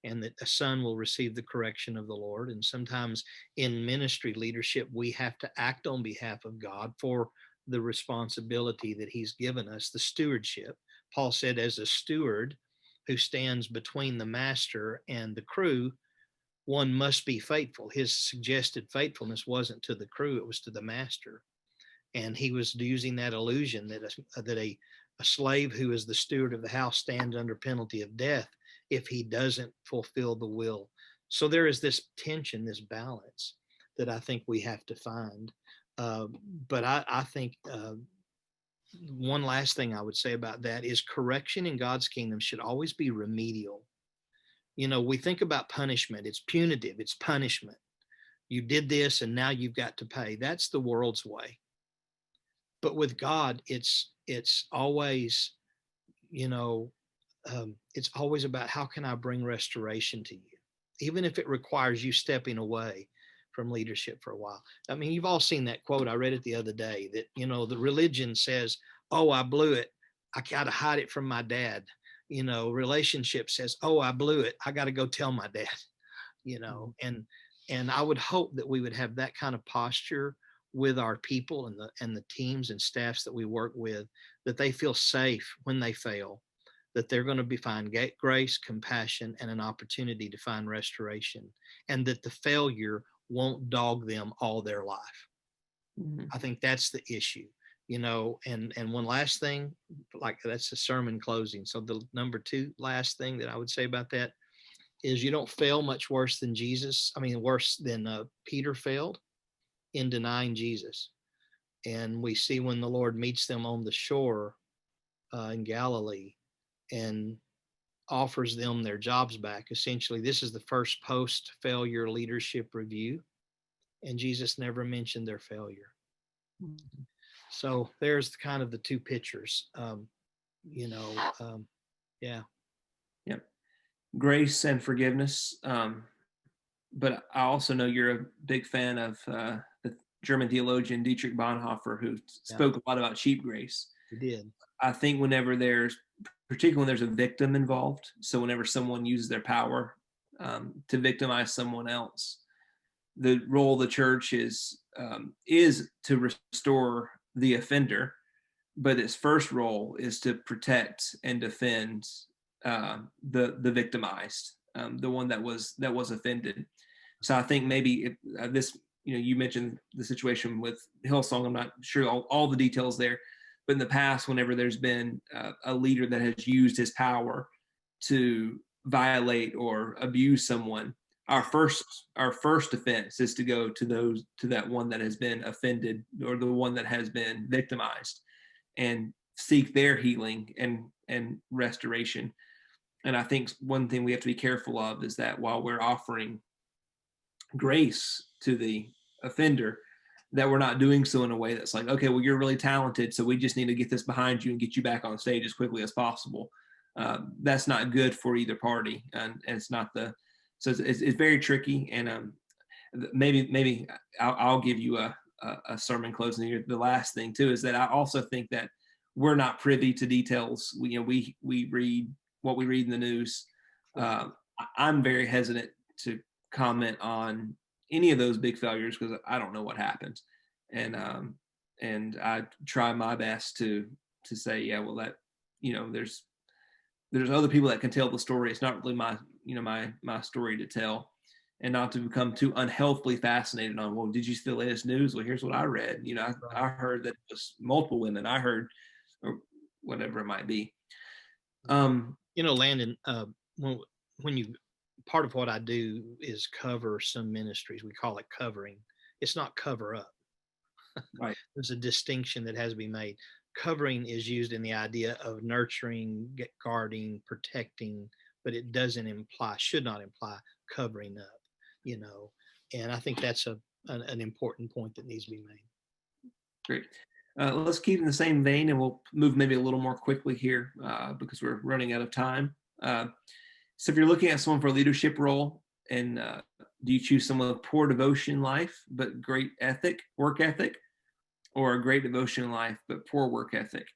Speaker 2: and that a son will receive the correction of the Lord. And sometimes in ministry leadership, we have to act on behalf of God for the responsibility that he's given us, the stewardship. Paul said, as a steward who stands between the master and the crew, one must be faithful. His suggested faithfulness wasn't to the crew, it was to the master. And he was using that illusion that a slave who is the steward of the house stands under penalty of death if he doesn't fulfill the will. So there is this tension, this balance that I think we have to find. But I think one last thing I would say about that is, correction in God's kingdom should always be remedial. We think about punishment. It's punitive. It's punishment. You did this and now you've got to pay. That's the world's way. But with God, it's always, it's always about, how can I bring restoration to you? Even if it requires you stepping away from leadership for a while. You've all seen that quote. I read it the other day that, the religion says, oh, I blew it. I got to hide it from my dad. Relationship says, oh, I blew it. I got to go tell my dad, and I would hope that we would have that kind of posture with our people and the teams and staffs that we work with, that they feel safe when they fail, that they're going to find grace, compassion, and an opportunity to find restoration, and that the failure won't dog them all their life. Mm-hmm. I think that's the issue, and one last thing, like, that's a sermon closing. So the number two last thing that I would say about that is, you don't fail much worse than worse than Peter failed in denying Jesus. And we see when the Lord meets them on the shore in Galilee and offers them their jobs back. Essentially, this is the first post-failure leadership review, and Jesus never mentioned their failure. Mm-hmm. So there's kind of the two pictures. Yeah.
Speaker 1: Yep. Grace and forgiveness. But I also know you're a big fan of the German theologian Dietrich Bonhoeffer, who spoke a lot about cheap grace.
Speaker 2: He did.
Speaker 1: I think particularly when there's a victim involved, so whenever someone uses their power to victimize someone else, the role of the church is to restore the offender, but its first role is to protect and defend the victimized, the one that was offended. So I think maybe this, you mentioned the situation with Hillsong. I'm not sure all the details there, but in the past, whenever there's been a leader that has used his power to violate or abuse someone, our first offense is to go to that one that has been offended or the one that has been victimized, and seek their healing and restoration. And I think one thing we have to be careful of is that while we're offering grace to the offender, that we're not doing so in a way that's like, okay, well, you're really talented, so we just need to get this behind you and get you back on stage as quickly as possible. That's not good for either party, and it's not so it's very tricky. And maybe I'll give you a sermon closing here. The last thing too is that I also think that we're not privy to details. We read what we read in the news. I'm very hesitant to comment on any of those big failures because I don't know what happened, and I try my best to say, yeah, well, that there's other people that can tell the story. It's not really my story to tell, and not to become too unhealthily fascinated on, well, did you see the latest news? Well, here's what I read. I heard that it was multiple women. I heard, or whatever it might be.
Speaker 2: Landon, when you, part of what I do is cover some ministries. We call it covering. It's not cover up.
Speaker 1: Right.
Speaker 2: There's a distinction that has to be made. Covering is used in the idea of nurturing, guarding, protecting, but it should not imply covering up, and I think that's an important point that needs to be made.
Speaker 1: Great. Let's keep in the same vein, and we'll move maybe a little more quickly here because we're running out of time. So if you're looking at someone for a leadership role, and do you choose someone with poor devotion life but great work ethic, or a great devotion life but poor work ethic?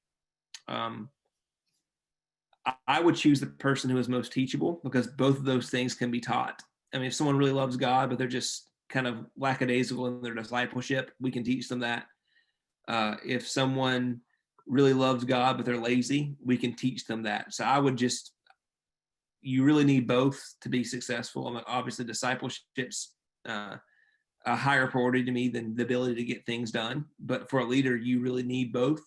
Speaker 1: I would choose the person who is most teachable, because both of those things can be taught. I mean, if someone really loves God but they're just kind of lackadaisical in their discipleship, we can teach them that. If someone really loves God but they're lazy, we can teach them that. So you really need both to be successful. I mean, obviously, discipleship's a higher priority to me than the ability to get things done. But for a leader, you really need both.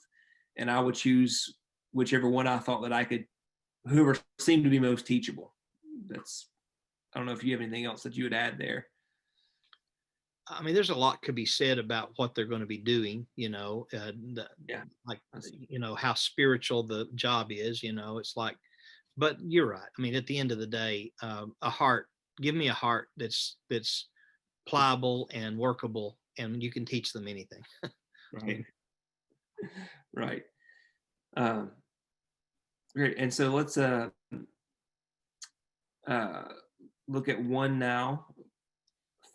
Speaker 1: And I would choose whichever one I thought that whoever seemed to be most teachable. I don't know if you have anything else that you would add there.
Speaker 2: I mean, there's a lot could be said about what they're going to be doing, how spiritual the job is, it's like, but you're right. I mean, at the end of the day, give me a heart that's pliable and workable, and you can teach them anything.
Speaker 1: Right. Right. Great. And so let's look at one now.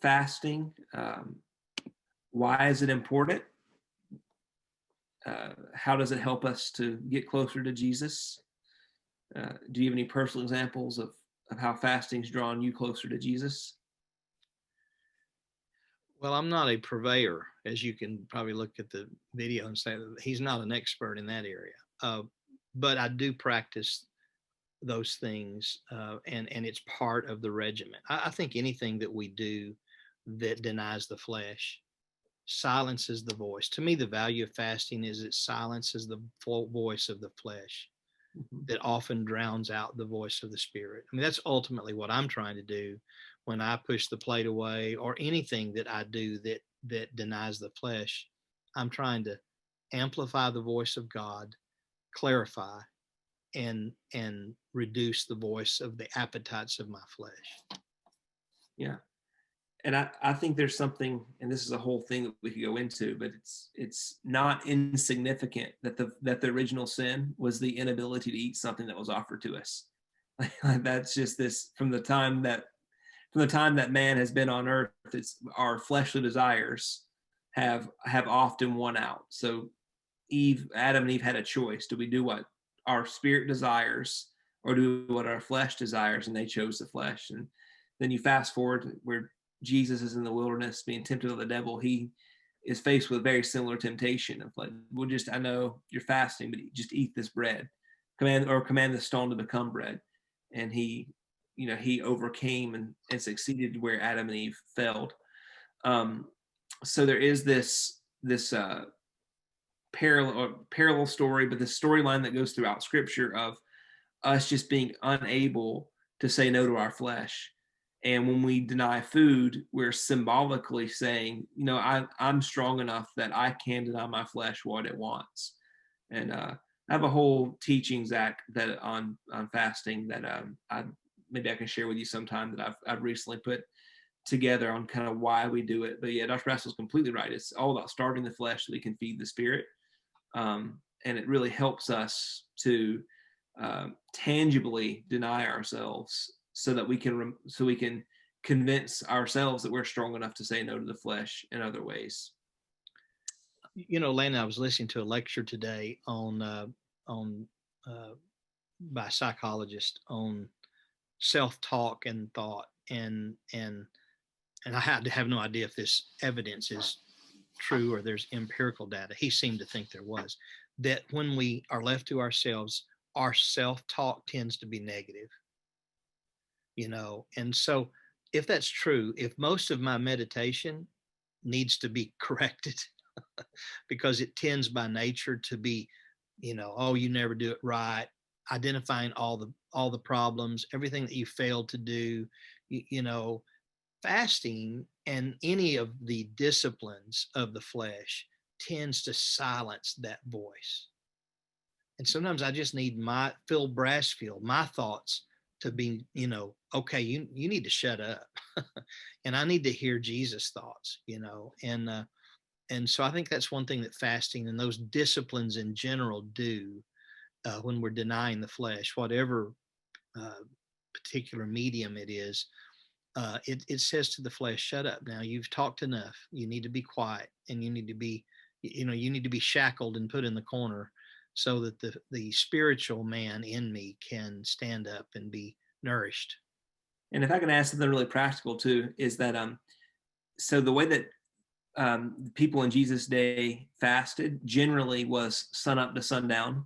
Speaker 1: Fasting. Why is it important? How does it help us to get closer to Jesus? Do you have any personal examples of how fasting's drawn you closer to Jesus?
Speaker 2: Well, I'm not a purveyor, as you can probably look at the video and say that he's not an expert in that area. But I do practice those things, and it's part of the regimen. I think anything that we do that denies the flesh silences the voice. To me, the value of fasting is it silences the full voice of the flesh that often drowns out the voice of the Spirit. I mean, that's ultimately what I'm trying to do when I push the plate away, or anything that I do that denies the flesh. I'm trying to amplify the voice of God, clarify, and reduce the voice of the appetites of my flesh.
Speaker 1: Yeah. And I think there's something, and this is a whole thing that we could go into, but it's not insignificant that the original sin was the inability to eat something that was offered to us. That's just this from the time that man has been on earth. It's our fleshly desires have often won out. So Adam and Eve had a choice. Do we do what our spirit desires, or do what our flesh desires? And they chose the flesh. And then you fast forward where Jesus is in the wilderness being tempted of the devil. He is faced with very similar temptation of like, well, just, I know you're fasting, but just eat this bread, command the stone to become bread. And he overcame and succeeded where Adam and Eve failed. So there is this parallel story, but the storyline that goes throughout Scripture of us just being unable to say no to our flesh. And when we deny food, we're symbolically saying, I'm strong enough that I can deny my flesh what it wants. And I have a whole teaching, Zach, that on fasting that maybe I can share with you sometime that I've recently put together on kind of why we do it. But yeah, Dr. Russell's completely right. It's all about starving the flesh so we can feed the spirit. And it really helps us to tangibly deny ourselves so that we can convince ourselves that we're strong enough to say no to the flesh in other ways.
Speaker 2: Landon, I was listening to a lecture today on by a psychologist on self-talk and thought, and I have no idea if this evidence is true or there's empirical data. He seemed to think there was, that when we are left to ourselves, our self-talk tends to be negative, and so if that's true, if most of my meditation needs to be corrected because it tends by nature to be, oh, you never do it right, identifying all the problems, everything that you failed to do, fasting and any of the disciplines of the flesh tends to silence that voice. And sometimes I just need Phil Brassfield, my thoughts to be, okay, you need to shut up. And I need to hear Jesus' thoughts, and so I think that's one thing that fasting and those disciplines in general do when we're denying the flesh, whatever particular medium it is. It says to the flesh, shut up. Now you've talked enough. You need to be quiet, and you need to be, you need to be shackled and put in the corner so that the spiritual man in me can stand up and be nourished.
Speaker 1: And if I can ask something really practical too, is that so the way that people in Jesus' day fasted generally was sun up to sundown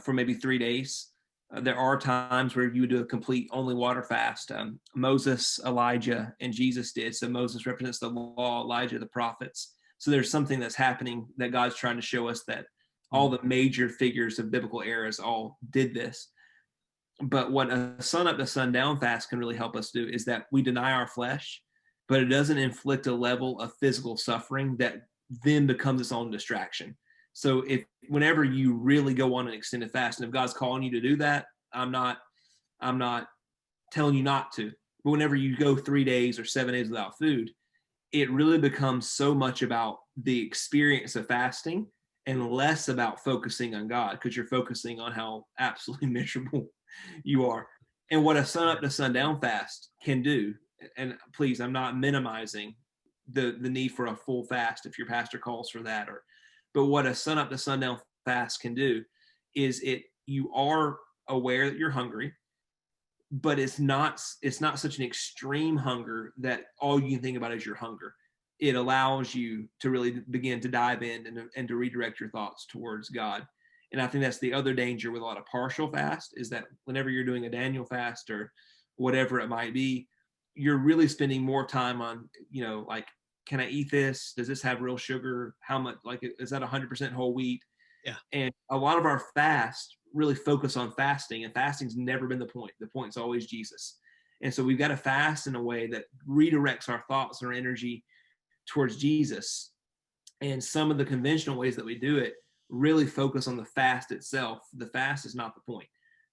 Speaker 1: for maybe 3 days. There are times where you would do a complete only water fast. Moses, Elijah, and Jesus did. So Moses represents the law, Elijah, the prophets. So there's something that's happening that God's trying to show us, that all the major figures of biblical eras all did this. But what a sun up to sundown fast can really help us do is that we deny our flesh, but it doesn't inflict a level of physical suffering that then becomes its own distraction. So whenever you really go on an extended fast, and if God's calling you to do that, I'm not telling you not to. But whenever you go 3 days or 7 days without food, it really becomes so much about the experience of fasting and less about focusing on God, because you're focusing on how absolutely miserable you are. And what a sun up to sundown fast can do, and please, I'm not minimizing the need for a full fast if your pastor calls for that, but what a sun up to sundown fast can do is you are aware that you're hungry, but it's not such an extreme hunger that all you can think about is your hunger. It allows you to really begin to dive in and to redirect your thoughts towards God. And I think that's the other danger with a lot of partial fast, is that whenever you're doing a Daniel fast or whatever it might be, you're really spending more time on, like, can I eat this? Does this have real sugar? How much, like, is that 100% whole wheat?
Speaker 2: Yeah.
Speaker 1: And a lot of our fast really focus on fasting, and fasting's never been the point. The point's always Jesus. And so we've got to fast in a way that redirects our thoughts and our energy towards Jesus. And some of the conventional ways that we do it really focus on the fast itself. The fast is not the point.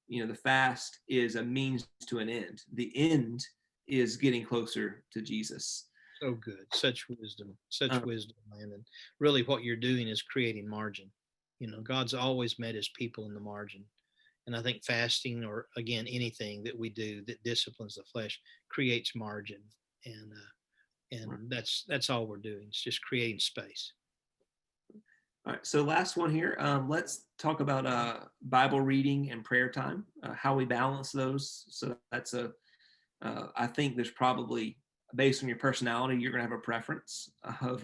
Speaker 1: The fast is a means to an end. The end is getting closer to Jesus.
Speaker 2: So good. Such wisdom, Landon. Really what you're doing is creating margin. God's always met his people in the margin. And I think fasting, or again, anything that we do that disciplines the flesh, creates margin. And that's all we're doing. It's just creating space.
Speaker 1: All right. So last one here. Let's talk about Bible reading and prayer time, how we balance those. So that's I think there's probably, based on your personality, you're going to have a preference of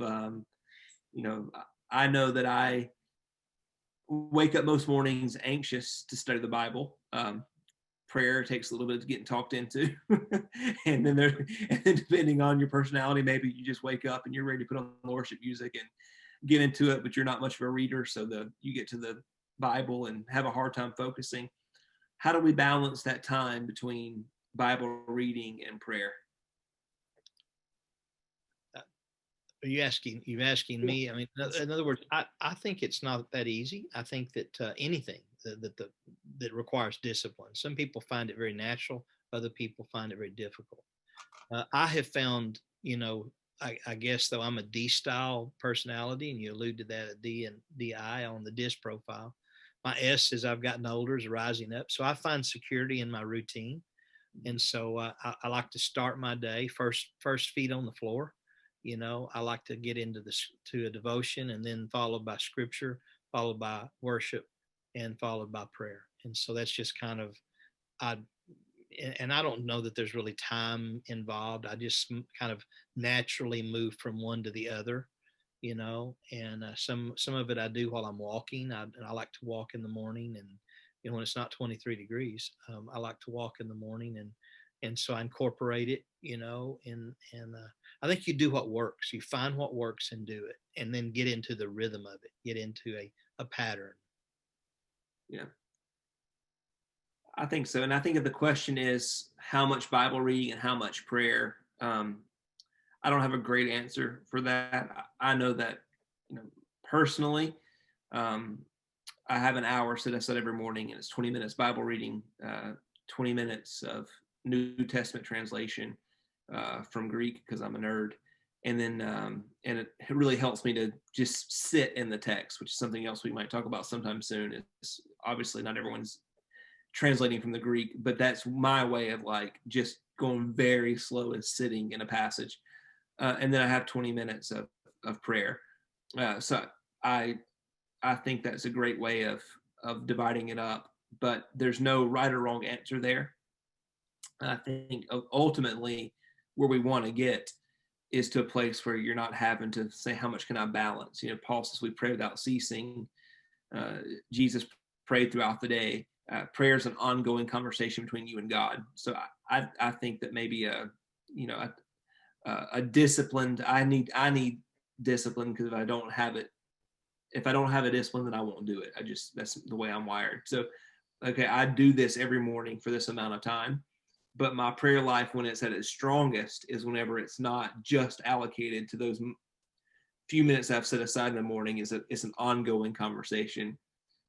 Speaker 1: I know that I wake up most mornings anxious to study the Bible. Prayer takes a little bit to get talked into, and then and then depending on your personality, maybe you just wake up and you're ready to put on worship music and get into it, but you're not much of a reader, so you get to the Bible and have a hard time focusing. How do we balance that time between Bible reading and prayer?
Speaker 2: You're asking me. I mean, in other words, I think it's not that easy. I think that anything that requires discipline. Some people find it very natural. Other people find it very difficult. I have found, I guess though I'm a D style personality, and you allude to that, a D and DI on the DISC profile. My S, as I've gotten older, is rising up. So I find security in my routine, and so I like to start my day first feet on the floor. I like to get into to a devotion, and then followed by scripture, followed by worship, and followed by prayer. And so that's just kind of, I and I don't know that there's really time involved. I just kind of naturally move from one to the other, and some of it I do while I'm walking. And I like to walk in the morning, and when it's not 23 degrees, I like to walk in the morning, and so I incorporate it, and I think you do what works. You find what works and do it, and then get into the rhythm of it, get into a pattern.
Speaker 1: Yeah, I think so. And I think if the question is how much Bible reading and how much prayer, I don't have a great answer for that. I know that, personally, um, I have an hour set aside every morning, and it's 20 minutes Bible reading, 20 minutes of New Testament translation from Greek because I'm a nerd. And then, and it really helps me to just sit in the text, which is something else we might talk about sometime soon. It's obviously not everyone's translating from the Greek, but that's my way of like just going very slow and sitting in a passage. And then I have 20 minutes of prayer. So I think that's a great way of dividing it up, but there's no right or wrong answer there. I think ultimately where we want to get is to a place where you're not having to say, how much can I balance? Paul says we pray without ceasing. Jesus prayed throughout the day. Prayer is an ongoing conversation between you and God. So I think that maybe a disciplined, I need discipline, because if I don't have a discipline, then I won't do it. That's the way I'm wired. So, okay, I do this every morning for this amount of time, but my prayer life, when it's at its strongest, is whenever it's not just allocated to those few minutes I've set aside in the morning. It's an ongoing conversation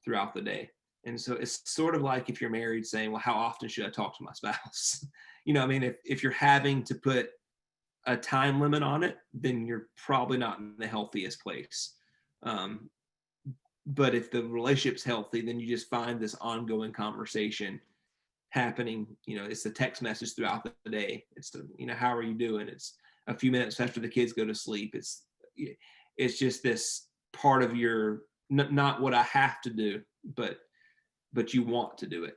Speaker 1: throughout the day. And so it's sort of like if you're married saying, well, how often should I talk to my spouse? If you're having to put a time limit on it, then you're probably not in the healthiest place. But if the relationship's healthy, then you just find this ongoing conversation happening. It's a text message throughout the day. It's how are you doing? It's a few minutes after the kids go to sleep. It's just this part of your, not what I have to do, but you want to do it.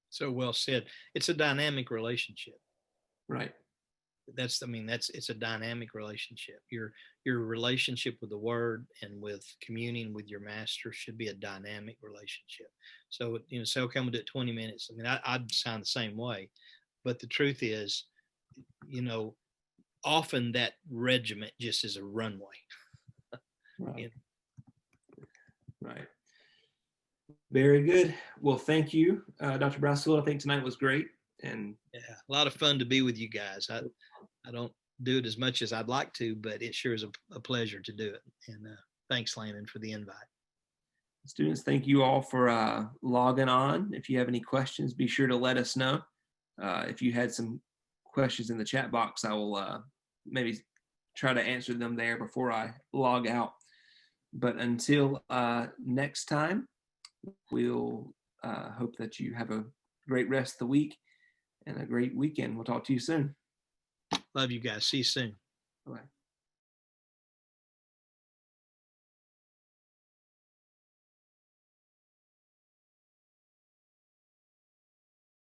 Speaker 2: So well said. It's a dynamic relationship.
Speaker 1: Right.
Speaker 2: It's a dynamic relationship. Your relationship with the word and with communing with your master should be a dynamic relationship. So, say, okay, I'm gonna do it 20 minutes. I'd sound the same way, but the truth is, often that regiment just is a runway.
Speaker 1: Right. Right. Very good. Well, thank you, Dr. Brassfield. I think tonight was great. And
Speaker 2: yeah, a lot of fun to be with you guys. I don't do it as much as I'd like to, but it sure is a pleasure to do it. And thanks, Landon, for the invite.
Speaker 1: Students, thank you all for logging on. If you have any questions, be sure to let us know. If you had some questions in the chat box, I will maybe try to answer them there before I log out. But until next time, we'll hope that you have a great rest of the week and a great weekend. We'll talk to you soon.
Speaker 2: Love you guys. See you soon.
Speaker 1: Bye.